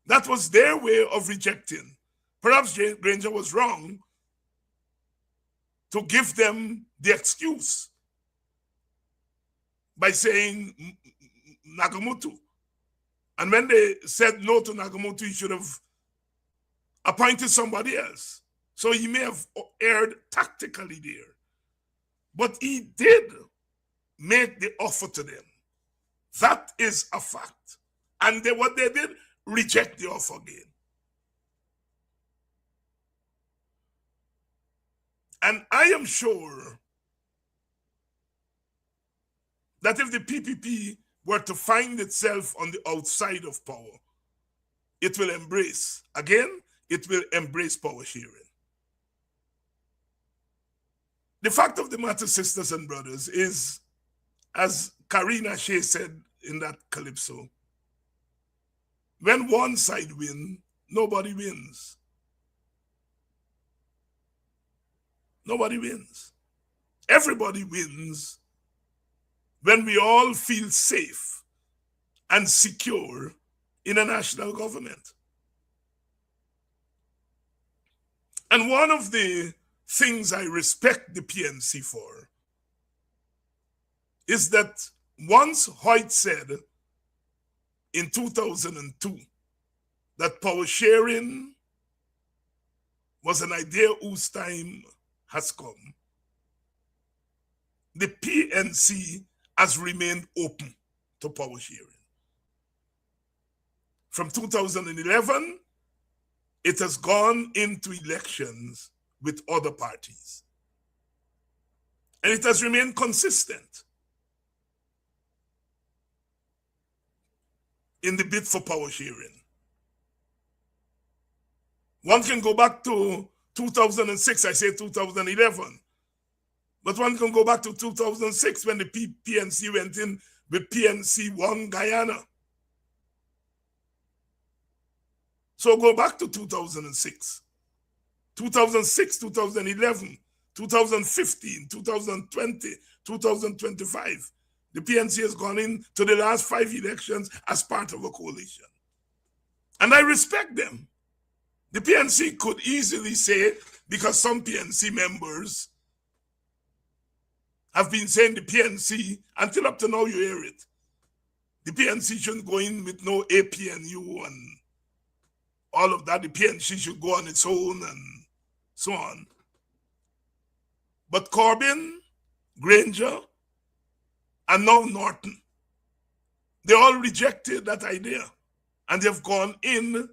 B: That was their way of rejecting. Perhaps Granger was wrong to give them the excuse by saying Nagamutu. And when they said no to Nagamutu, he should have appointed somebody else. So he may have erred tactically there. But he did make the offer to them. That is a fact. And what they did, reject the offer again. And I am sure that if the PPP were to find itself on the outside of power, it will embrace, again, it will embrace power sharing. The fact of the matter, sisters and brothers, is, as Karina Shea said in that calypso, when one side wins, nobody wins. Nobody wins. Everybody wins when we all feel safe and secure in a national government. And one of the things I respect the PNC for is that once Hoyt said in 2002 that power sharing was an idea whose time has come, the PNC has remained open to power sharing. From 2011, it has gone into elections with other parties. And it has remained consistent in the bid for power sharing. One can go back to 2006, I say 2011, but one can go back to 2006 when the PNC went in with PNC won Guyana. So go back to 2006, 2011, 2015, 2020, 2025. The PNC has gone into the last 5 elections as part of a coalition. And I respect them. The PNC could easily say, because some PNC members have been saying the PNC, until up to now you hear it, the PNC shouldn't go in with no APNU and all of that. The PNC should go on its own and so on. But Corbyn, Granger, and now Norton, they all rejected that idea and they've gone in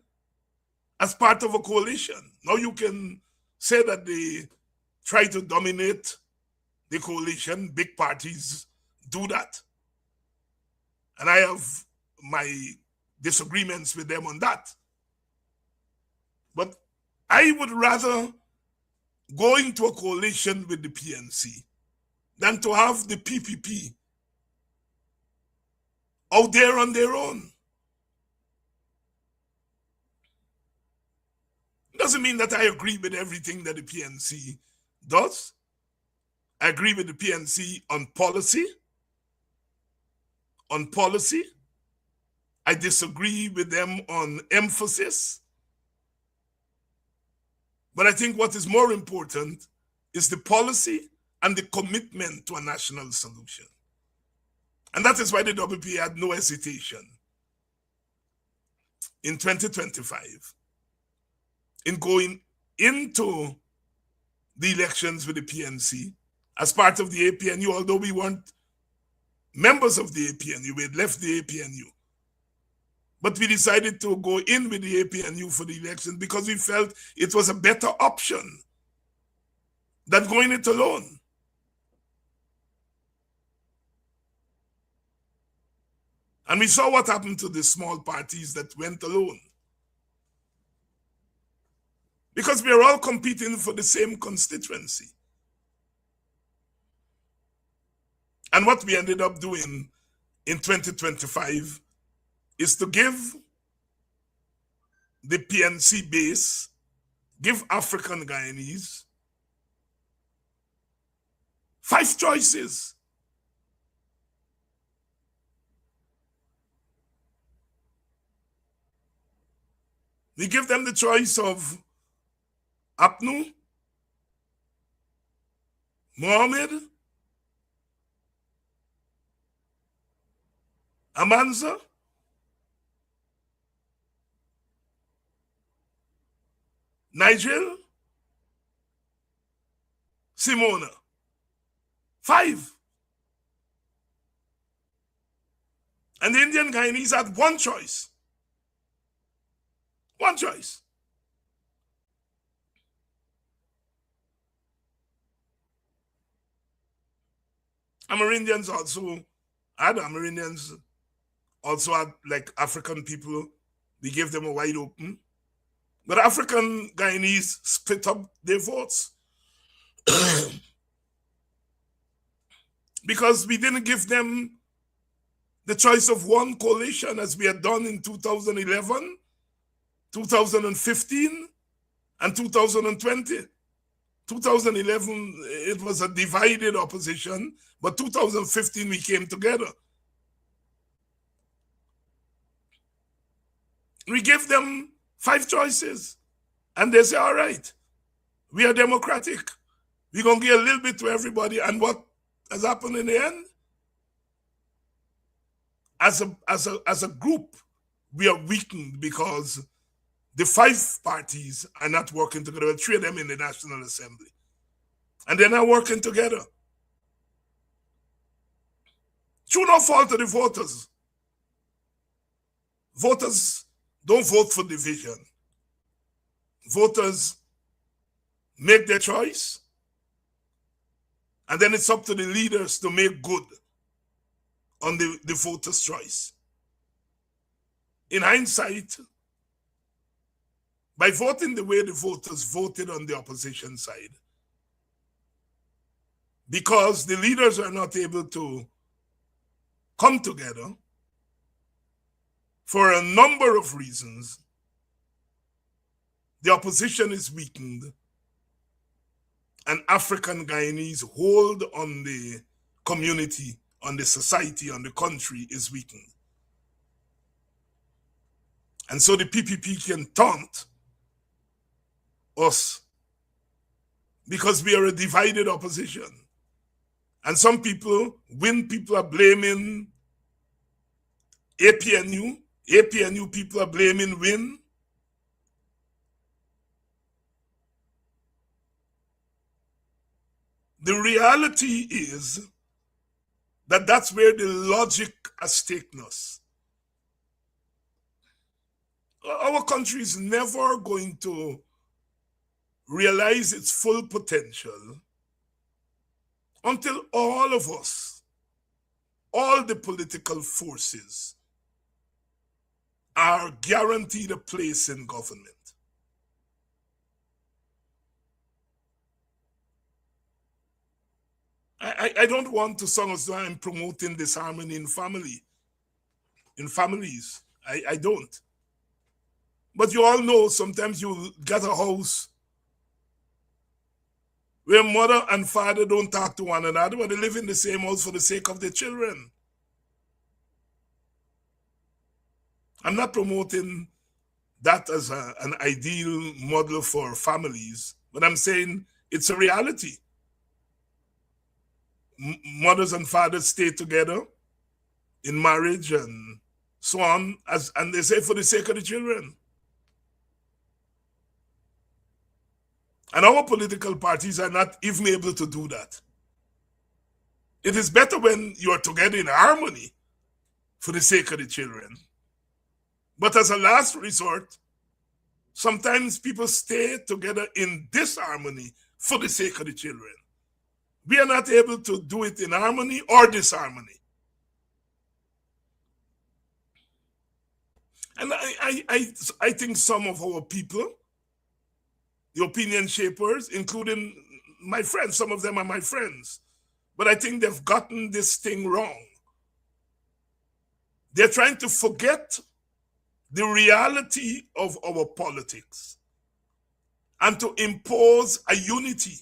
B: as part of a coalition. Now you can say that they try to dominate the coalition. Big parties do that. And I have my disagreements with them on that. But I would rather go into a coalition with the PNC than to have the PPP out there on their own. Doesn't mean that I agree with everything that the PNC does. I agree with the PNC on policy. I disagree with them on emphasis. But I think what is more important is the policy and the commitment to a national solution. And that is why the WP had no hesitation in 2025 in going into the elections with the PNC as part of the APNU, although we weren't members of the APNU, we had left the APNU. But we decided to go in with the APNU for the election because we felt it was a better option than going it alone. And we saw what happened to the small parties that went alone. Because we are all competing for the same constituency. And what we ended up doing in 2025 is to give the PNC base, give African Guyanese 5 choices. We give them the choice of Apnu, Mohammed, Amanza, Nigel, Simona. 5. And the Indian Guyanese had 1 choice. 1 choice. Amerindians also had Amerindians also had, like African people, we gave them a wide open. But African Guyanese split up their votes because we didn't give them the choice of one coalition as we had done in 2011, 2015, and 2020. 2011, it was a divided opposition, but 2015, we came together. We gave them 5 choices, and they say, all right, we are democratic. We're going to give a little bit to everybody. And what has happened in the end? As a group, we are weakened because the 5 parties are not working together. There are 3 of them in the National Assembly. And they're not working together. Through no fault of the voters. Voters don't vote for division. Voters make their choice, and then it's up to the leaders to make good on the voters' choice. In hindsight, by voting the way the voters voted on the opposition side, because the leaders are not able to come together for a number of reasons, the opposition is weakened, and African Guyanese hold on the community, on the society, on the country is weakened. And so the PPP can taunt us because we are a divided opposition. And some people, when people are blaming APNU people are blaming WIN. The reality is that that's where the logic has taken us. Our country is never going to realize its full potential until all of us, all the political forces, are guaranteed a place in government. I don't want to sound as though I'm promoting disharmony in families. I don't. But you all know sometimes you get a house where mother and father don't talk to one another, but they live in the same house for the sake of their children. I'm not promoting that as an ideal model for families, but I'm saying it's a reality. Mothers and fathers stay together in marriage and so on, and they say for the sake of the children. And our political parties are not even able to do that. It is better when you are together in harmony for the sake of the children. But as a last resort, sometimes people stay together in disharmony for the sake of the children. We are not able to do it in harmony or disharmony. And I think some of our people, the opinion shapers, including my friends, some of them are my friends, but I think they've gotten this thing wrong. They're trying to forget the reality of our politics and to impose a unity.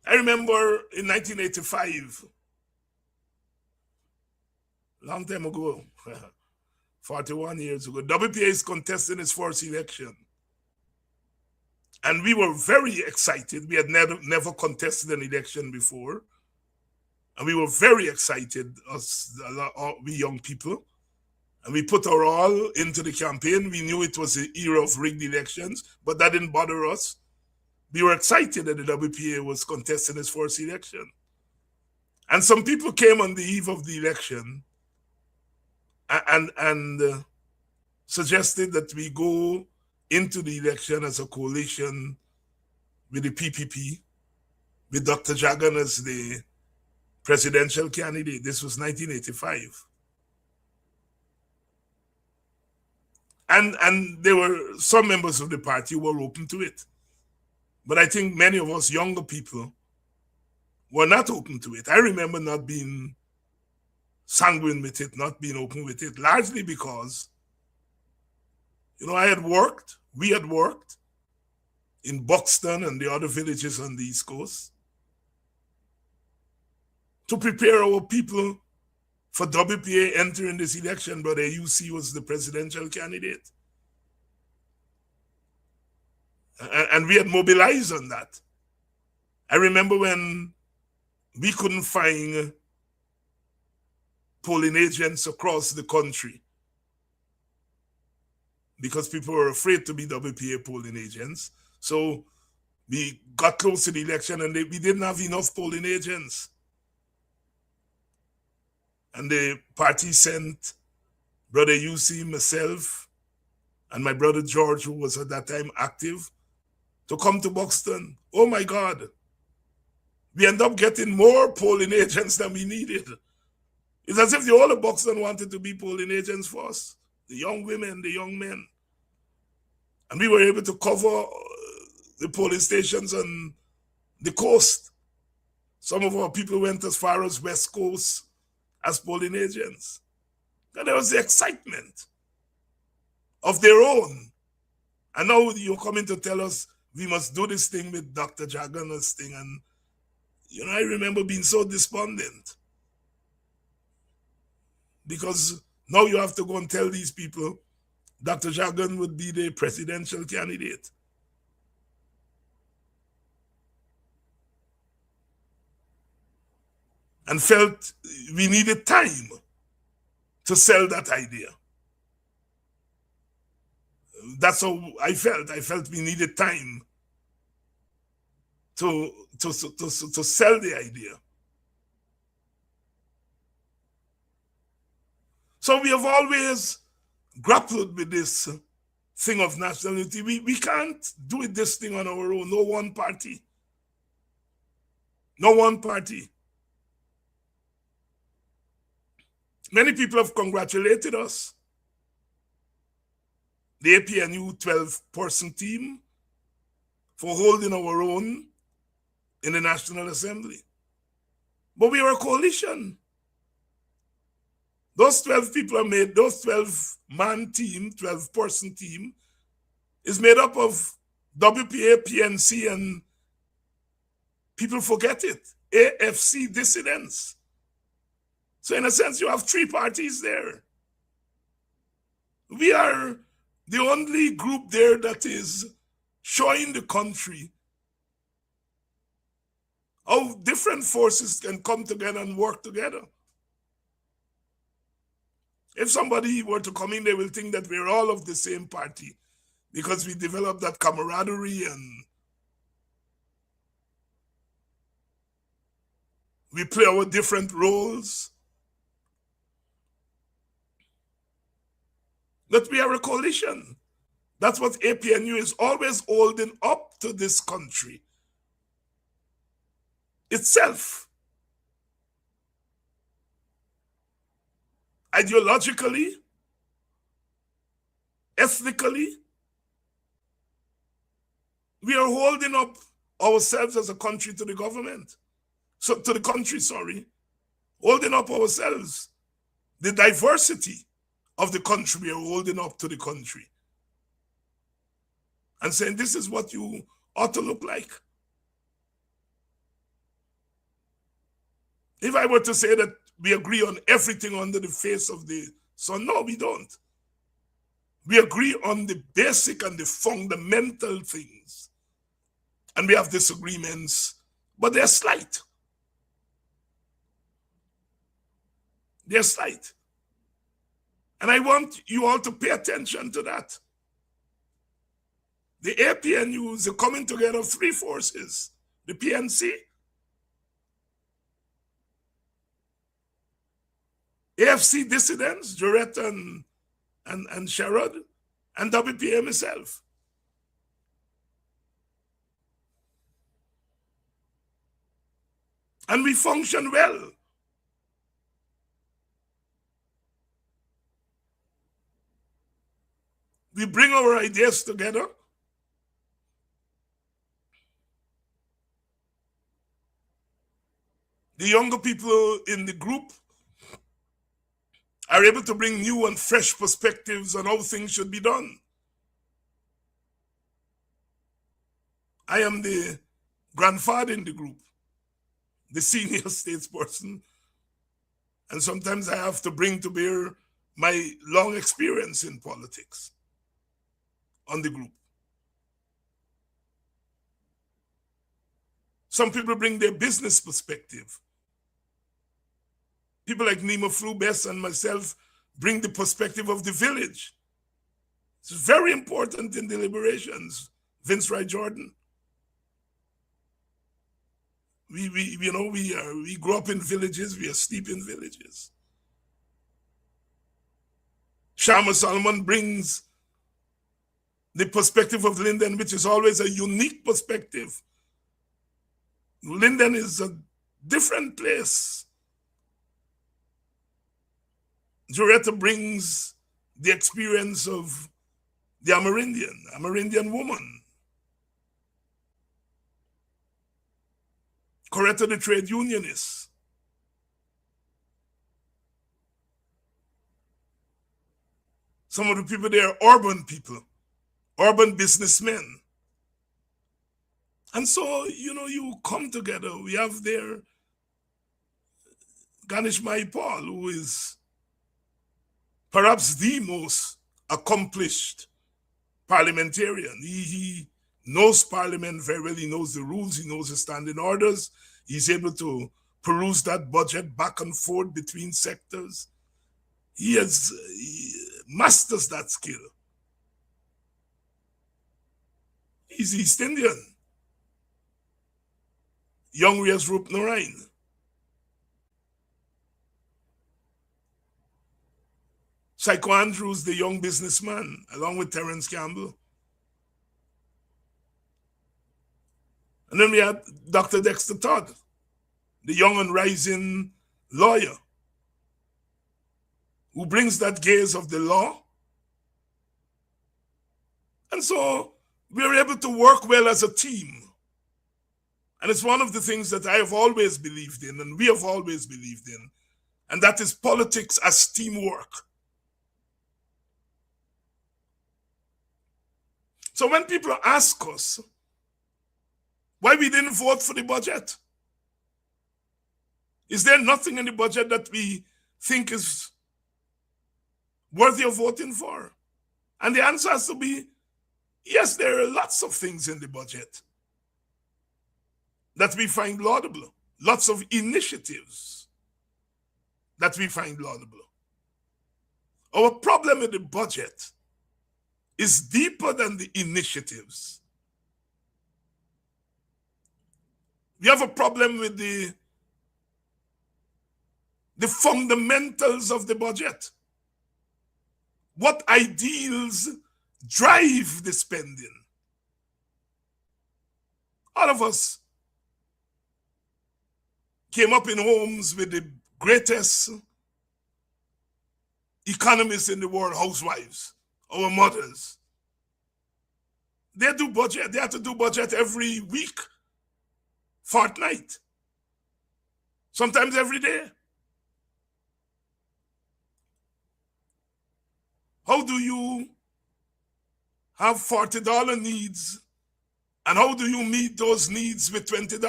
B: I remember in 1985, long time ago, 41 years ago, WPA is contesting its first election. And we were very excited. We had never contested an election before. And we were very excited, we young people. And we put our all into the campaign. We knew it was the era of rigged elections, but that didn't bother us. We were excited that the WPA was contesting its first election. And some people came on the eve of the election and suggested that we go into the election as a coalition with the PPP, with Dr. Jagan as the presidential candidate. This was 1985. And there were some members of the party who were open to it. But I think many of us younger people were not open to it. I remember not being sanguine with it, not being open with it, largely because, we had worked in Buxton and the other villages on the East Coast to prepare our people for WPA entering this election. Brother UC was the presidential candidate. And we had mobilized on that. I remember when we couldn't find polling agents across the country because people were afraid to be WPA polling agents. So we got close to the election and we didn't have enough polling agents. And the party sent Brother UC, myself, and my brother George, who was at that time active, to come to Buxton. Oh my God. We end up getting more polling agents than we needed. It's as if the whole of Buxton wanted to be polling agents for us, the young women, the young men. And we were able to cover the polling stations on the coast. Some of our people went as far as West Coast as polling agents. And there was the excitement of their own. And now you're coming to tell us we must do this thing with Dr. Jagan's thing. And, I remember being so despondent. Because now you have to go and tell these people Dr. Jagan would be the presidential candidate. And felt we needed time to sell that idea. That's how I felt. I felt we needed time to sell the idea. So we have always grappled with this thing of national unity. We can't do this thing on our own. No one party. No one party. Many people have congratulated us. The APNU 12-person team for holding our own in the National Assembly. But we are a coalition. Those 12 people are made, those 12-man team, 12-person team, is made up of WPA, PNC, and people forget it, AFC dissidents. So in a sense, you have 3 parties there. We are the only group there that is showing the country how different forces can come together and work together. If somebody were to come in, they will think that we're all of the same party because we developed that camaraderie and we play our different roles. That we are a coalition. That's what APNU is always holding up to this country itself. Ideologically, ethnically, we are holding up ourselves as a country to the government. So to the country, holding up ourselves. The diversity of the country, we are holding up to the country. And saying, this is what you ought to look like. If I were to say that we agree on everything under the face of the sun, no, we don't. We agree on the basic and the fundamental things. And we have disagreements, but they're slight. They're slight. And I want you all to pay attention to that. The APNU is a coming together of 3 forces. The PNC, AFC dissidents, Jarrett and Sherrod, and WPA myself. And we function well. We bring our ideas together. The younger people in the group are able to bring new and fresh perspectives on how things should be done. I am the grandfather in the group, the senior statesperson, and sometimes I have to bring to bear my long experience in politics on the group. Some people bring their business perspective. People like Nima Flubes and myself bring the perspective of the village. It's very important in deliberations. Vince Wright Jordan. We grew up in villages. We are steep in villages. Shama Solomon brings the perspective of Linden, which is always a unique perspective. Linden is a different place. Joretta brings the experience of the Amerindian woman. Coretta, the trade unionist. Some of the people there are urban people, urban businessmen. And so, you come together. We have there Ganesh Maipal, who is perhaps the most accomplished parliamentarian. He knows Parliament very well. He knows the rules. He knows the standing orders. He's able to peruse that budget back and forth between sectors. He masters that skill. He's East Indian. Young Riaz Rup Narain. Psycho Andrews, the young businessman, along with Terence Campbell. And then we had Dr. Dexter Todd, the young and rising lawyer, who brings that gaze of the law. And so we are able to work well as a team. And it's one of the things that I have always believed in, and we have always believed in, and that is politics as teamwork. So when people ask us why we didn't vote for the budget, is there nothing in the budget that we think is worthy of voting for? And the answer has to be, yes, there are lots of things in the budget that we find laudable, lots of initiatives that we find laudable. Our problem with the budget is deeper than the initiatives. We have a problem with the fundamentals of the budget. What ideals drive the spending? All of us came up in homes with the greatest economists in the world, housewives, our mothers. They do budget. They have to do budget every week, fortnight, sometimes every day. How do you have $40 needs, and how do you meet those needs with $20?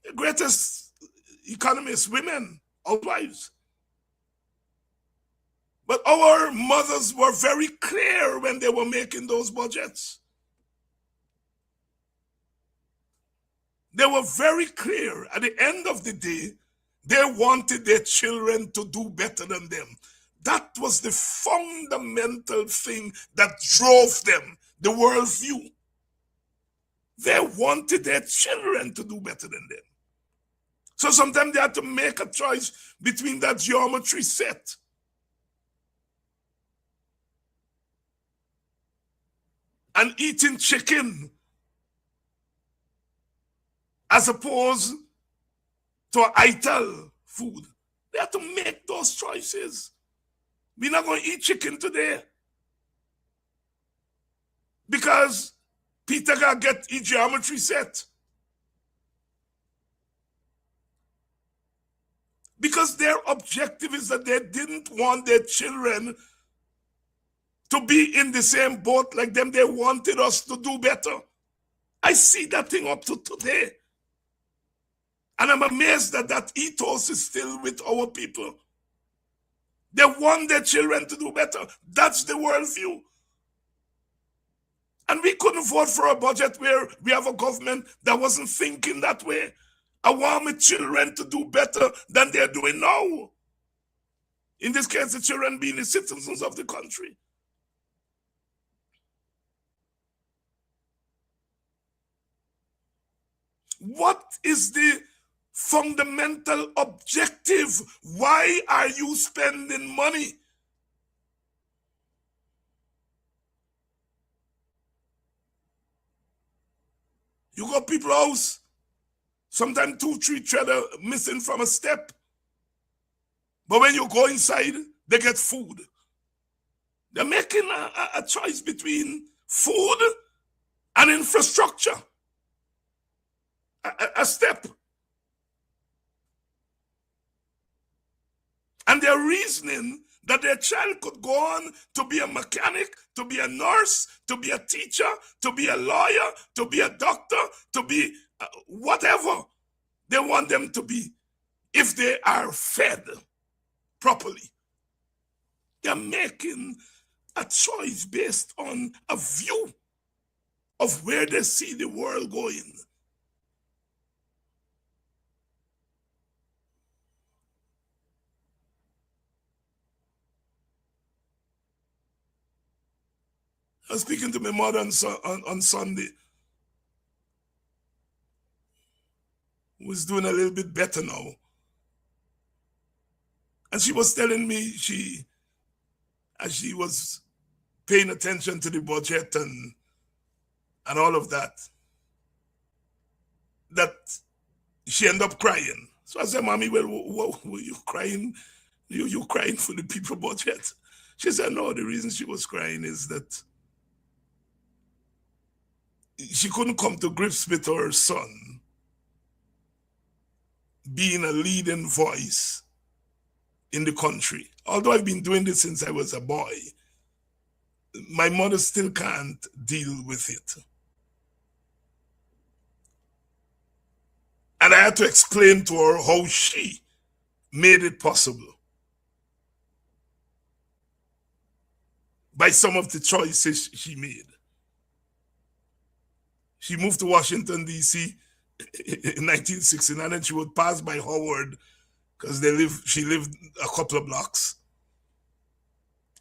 B: The greatest economists, women, housewives. But our mothers were very clear when they were making those budgets. They were very clear. At the end of the day, they wanted their children to do better than them. That was the fundamental thing that drove them, the worldview. They wanted their children to do better than them. So sometimes they had to make a choice between that geometry set. And eating chicken as opposed to ITAL food. They have to make those choices. We're not going to eat chicken today because Peter got to get his geometry set. Because their objective is that they didn't want their children to be in the same boat like them. They wanted us to do better. I see that thing up to today. And I'm amazed that that ethos is still with our people. They want their children to do better. That's the worldview. And we couldn't vote for a budget where we have a government that wasn't thinking that way. I want my children to do better than they're doing now. In this case, the children being the citizens of the country. What is the fundamental objective? Why are you spending money? You go people's house, sometimes 2-3 treader missing from a step. But when you go inside, they get food. They're making a choice between food and infrastructure. A step. And they're reasoning that their child could go on to be a mechanic, to be a nurse, to be a teacher, to be a lawyer, to be a doctor, to be whatever they want them to be if they are fed properly. They're making a choice based on a view of where they see the world going. I was speaking to my mother on Sunday, who's doing a little bit better now. And she was telling me as she was paying attention to the budget and all of that she ended up crying. So I said, Mommy, well, what were you crying? You crying for the people budget? She said, no, the reason she was crying is that she couldn't come to grips with her son being a leading voice in the country. Although I've been doing this since I was a boy, my mother still can't deal with it. And I had to explain to her how she made it possible by some of the choices she made. She moved to Washington, D.C. in 1969, and she would pass by Howard because she lived a couple of blocks.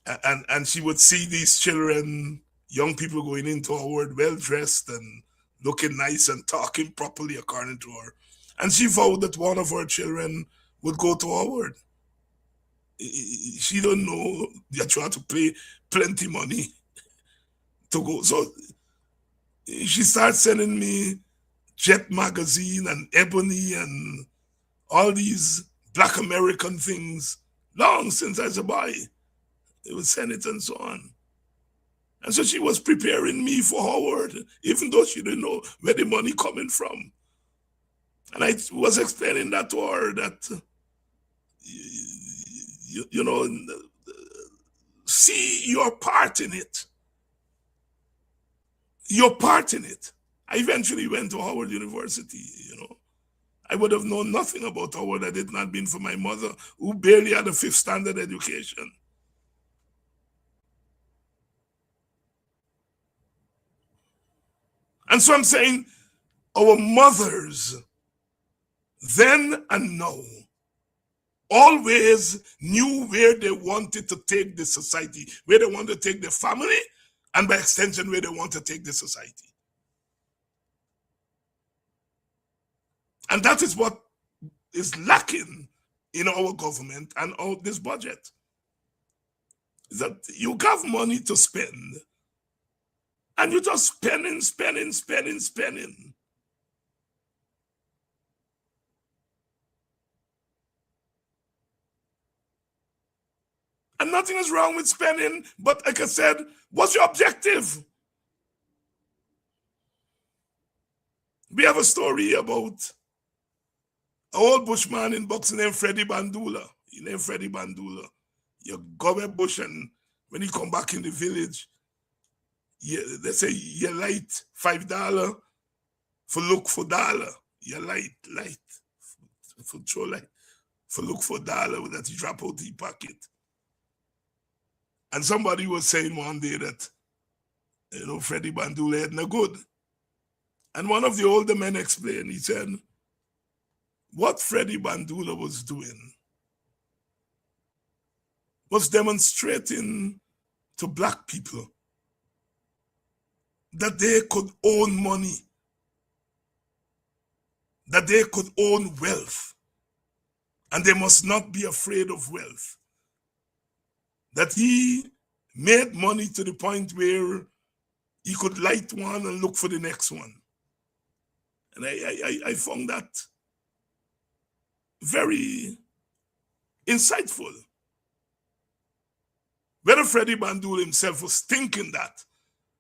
B: And she would see these children, young people going into Howard, well-dressed and looking nice and talking properly according to her. And she vowed that one of her children would go to Howard. She don't know that you have to pay plenty money to go. So she started sending me Jet magazine and Ebony and all these Black American things long since I was a boy. They would send it and so on. And so she was preparing me for Howard, even though she didn't know where the money coming from. And I was explaining that to her, that, you know, see your part in it. Your part in it. I eventually went to Howard University, you know. I would have known nothing about Howard had it not been for my mother, who barely had a 5th standard education. And so I'm saying, our mothers, then and now, always knew where they wanted to take the society, where they wanted to take the family, and by extension, where they want to take the society. And that is what is lacking in our government and this budget. Is that you have money to spend, and you're just spending. And nothing is wrong with spending, but like I said, what's your objective? We have a story about an old bushman in boxing named Freddie Bandula. He named Freddie Bandula. You go a bush, and when you come back in the village, they say you light $5 for look for dollar. You light for throw light for look for dollar that you drop out the pocket. And somebody was saying one day that, Freddie Bandula had no good. And one of the older men explained, he said, what Freddie Bandula was doing was demonstrating to black people that they could own money, that they could own wealth, and they must not be afraid of wealth. That he made money to the point where he could light one and look for the next one. And I found that very insightful. Whether Freddie Bandula himself was thinking that,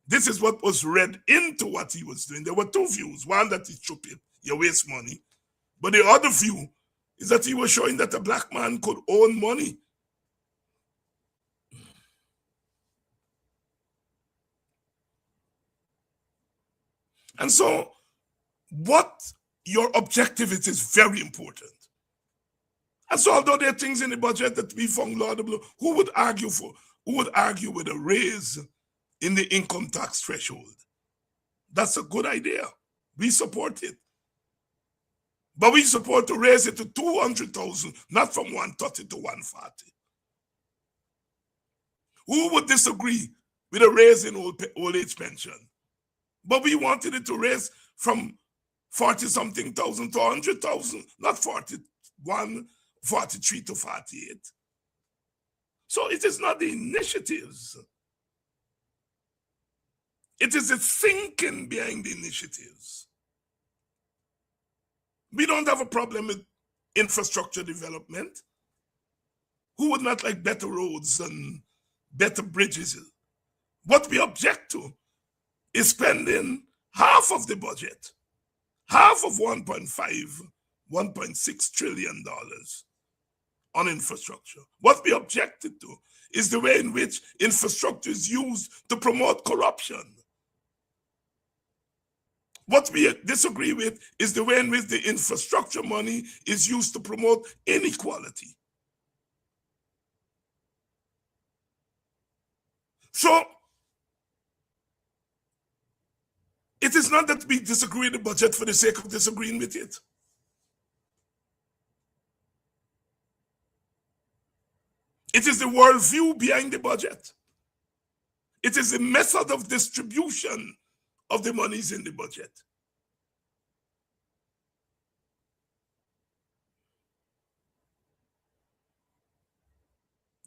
B: this is what was read into what he was doing. There were two views. One, that he's stupid, you waste money. But the other view is that he was showing that a black man could own money. And so, what your objective is very important. And so, although there are things in the budget that we found laudable, who would argue with a raise in the income tax threshold? That's a good idea. We support it. But we support to raise it to 200,000, not from 130 to 140. Who would disagree with a raise in old age pension? But we wanted it to raise from 40-something thousand to 100,000, not 41, 43 to 48. So it is not the initiatives. It is the thinking behind the initiatives. We don't have a problem with infrastructure development. Who would not like better roads and better bridges? What we object to is spending half of the budget, half of 1.6 trillion dollars on infrastructure. What we objected to is the way in which infrastructure is used to promote corruption. What we disagree with is the way in which the infrastructure money is used to promote inequality. So, it is not that we disagree with the budget for the sake of disagreeing with it. It is the worldview behind the budget. It is the method of distribution of the monies in the budget.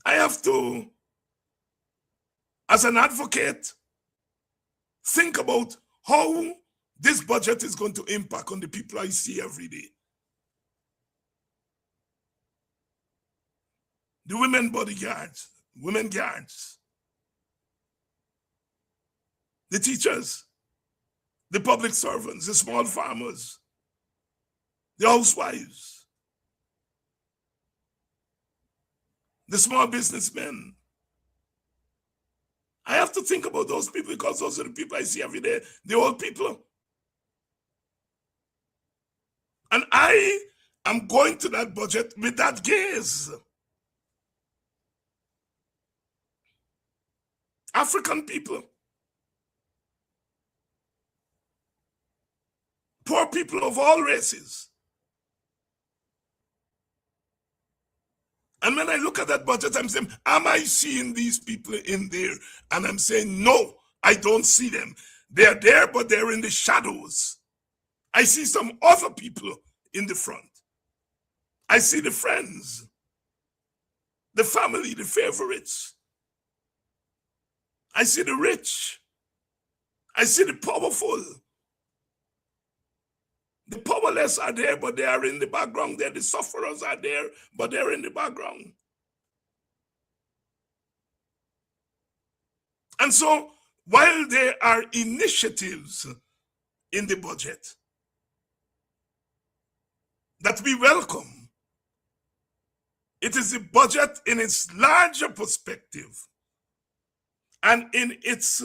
B: I have to, as an advocate, think about how this budget is going to impact on the people I see every day. The women bodyguards, women guards, the teachers, the public servants, the small farmers, the housewives, the small businessmen. I have to think about those people because those are the people I see every day, the old people. And I am going to that budget with that gaze. African people, poor people of all races. And when I look at that budget, I'm saying, am I seeing these people in there? And I'm saying, no, I don't see them. They're there, but they're in the shadows. I see some other people in the front. I see the friends, the family, the favorites. I see the rich. I see the powerful. The powerless are there, but they are in the background. The sufferers are there, but they're in the background. And so, while there are initiatives in the budget that we welcome, it is the budget in its larger perspective and in its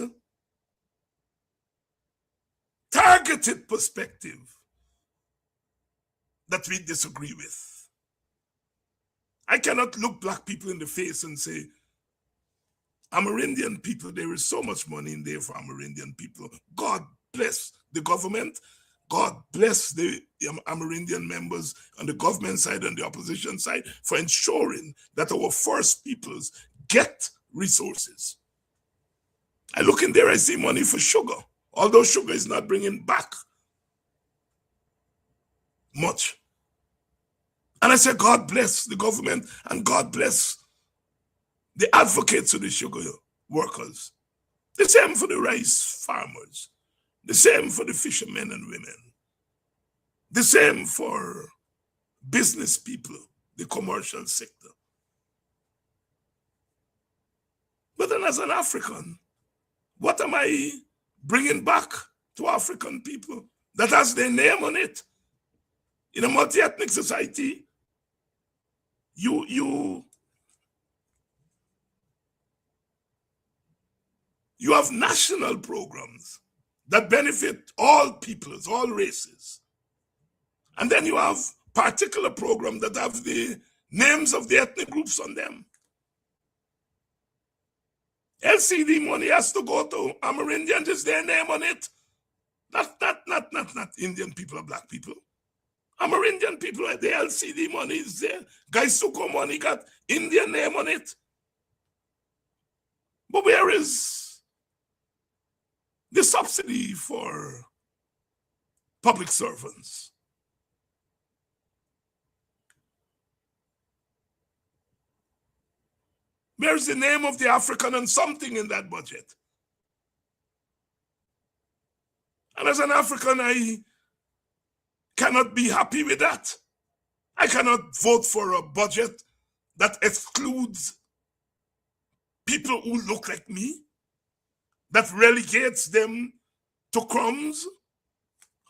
B: targeted perspective that we disagree with. I cannot look black people in the face and say, Amerindian people, there is so much money in there for Amerindian people. God bless the government. God bless the Amerindian members on the government side and the opposition side for ensuring that our First Peoples get resources. I look in there, I see money for sugar, although sugar is not bringing back much. And I say, God bless the government and God bless the advocates of the sugar workers. The same for the rice farmers. The same for the fishermen and women. The same for business people, the commercial sector. But then as an African, what am I bringing back to African people that has their name on it? In a multi-ethnic society, you have national programs that benefit all peoples, all races. And then you have particular programs that have the names of the ethnic groups on them. LCD money has to go to Amerindians, is their name on it. Not Indian people or black people. Amerindian people, the LCD money is there. Gaisuko money got Indian name on it. But where is the subsidy for public servants? Where's the name of the African and something in that budget? And as an African, I cannot be happy with that. I cannot vote for a budget that excludes people who look like me, that relegates them to crumbs.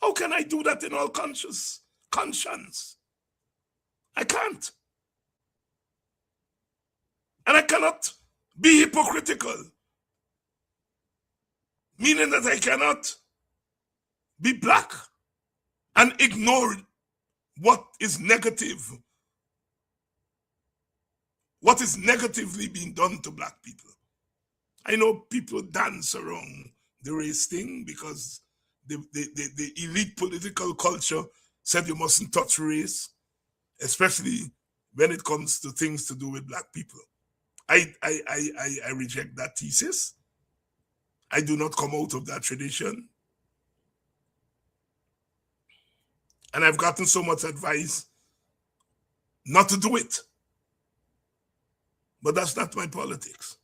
B: How can I do that in all conscience? I can't. And I cannot be hypocritical, meaning that I cannot be black and ignore what is negative, what is negatively being done to black people. I know people dance around the race thing because the elite political culture said you mustn't touch race, especially when it comes to things to do with black people. I reject that thesis. I do not come out of that tradition. And I've gotten so much advice not to do it. But that's not my politics.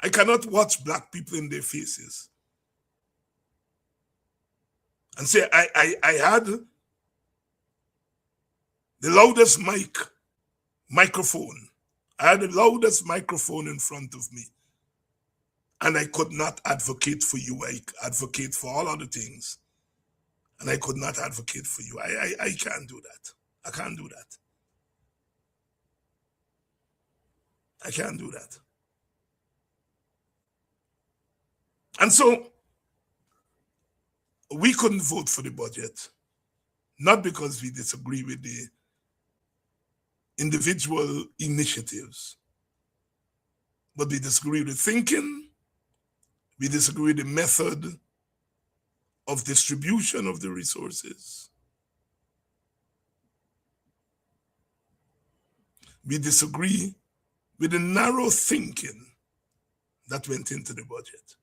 B: I cannot watch black people in their faces and say, I had the loudest microphone. I had the loudest microphone in front of me. And I could not advocate for you. I advocate for all other things. And I could not advocate for you. I can't do that. I can't do that. I can't do that. And so, we couldn't vote for the budget, not because we disagree with the individual initiatives, but we disagree with thinking, we disagree with the method of distribution of the resources. We disagree with the narrow thinking that went into the budget.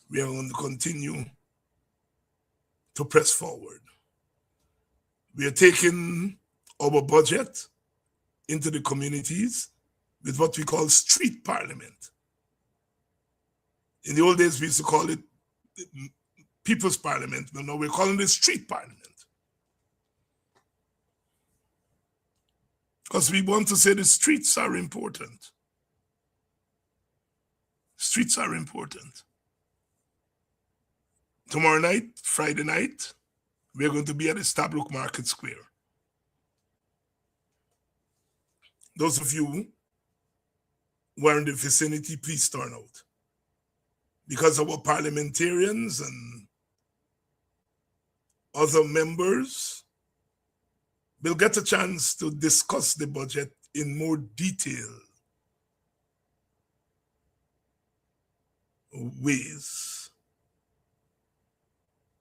B: We are going to continue to press forward. We are taking our budget into the communities with what we call street parliament. In the old days, we used to call it people's parliament, but now we're calling it street parliament. Because we want to say the streets are important. Streets are important. Tomorrow night, Friday night, we're going to be at Stabrook Market Square. Those of you who are in the vicinity, please turn out. Because our parliamentarians and other members will get a chance to discuss the budget in more detail ways.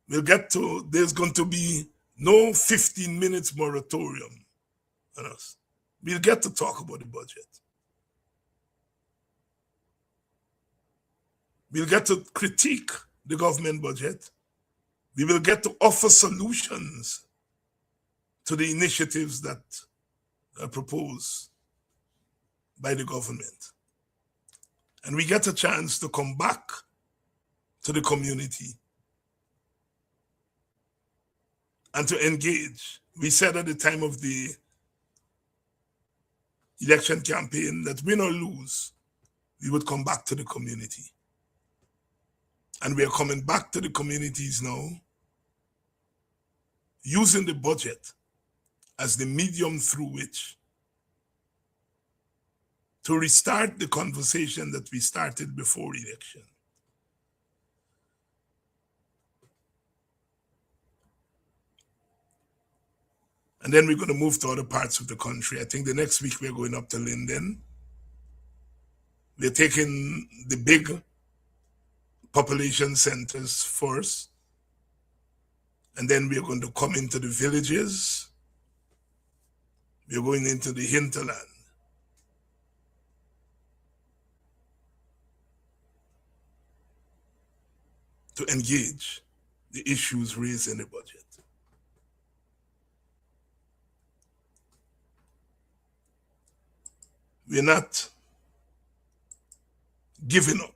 B: There's going to be no 15 minutes moratorium on us. We'll get to talk about the budget. We'll get to critique the government budget. We will get to offer solutions to the initiatives that are proposed by the government. And we get a chance to come back to the community and to engage. We said at the time of the election campaign that win or lose, we would come back to the community. And we are coming back to the communities now, using the budget as the medium through which to restart the conversation that we started before election. And then we're going to move to other parts of the country. I think the next week we're going up to Linden. We're taking the big population centers first. And then we're going to come into the villages. We're going into the hinterland. To engage the issues raised in the budget. We're not giving up.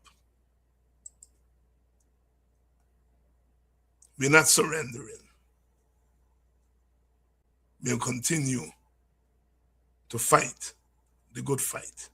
B: We're not surrendering. We'll continue to fight the good fight.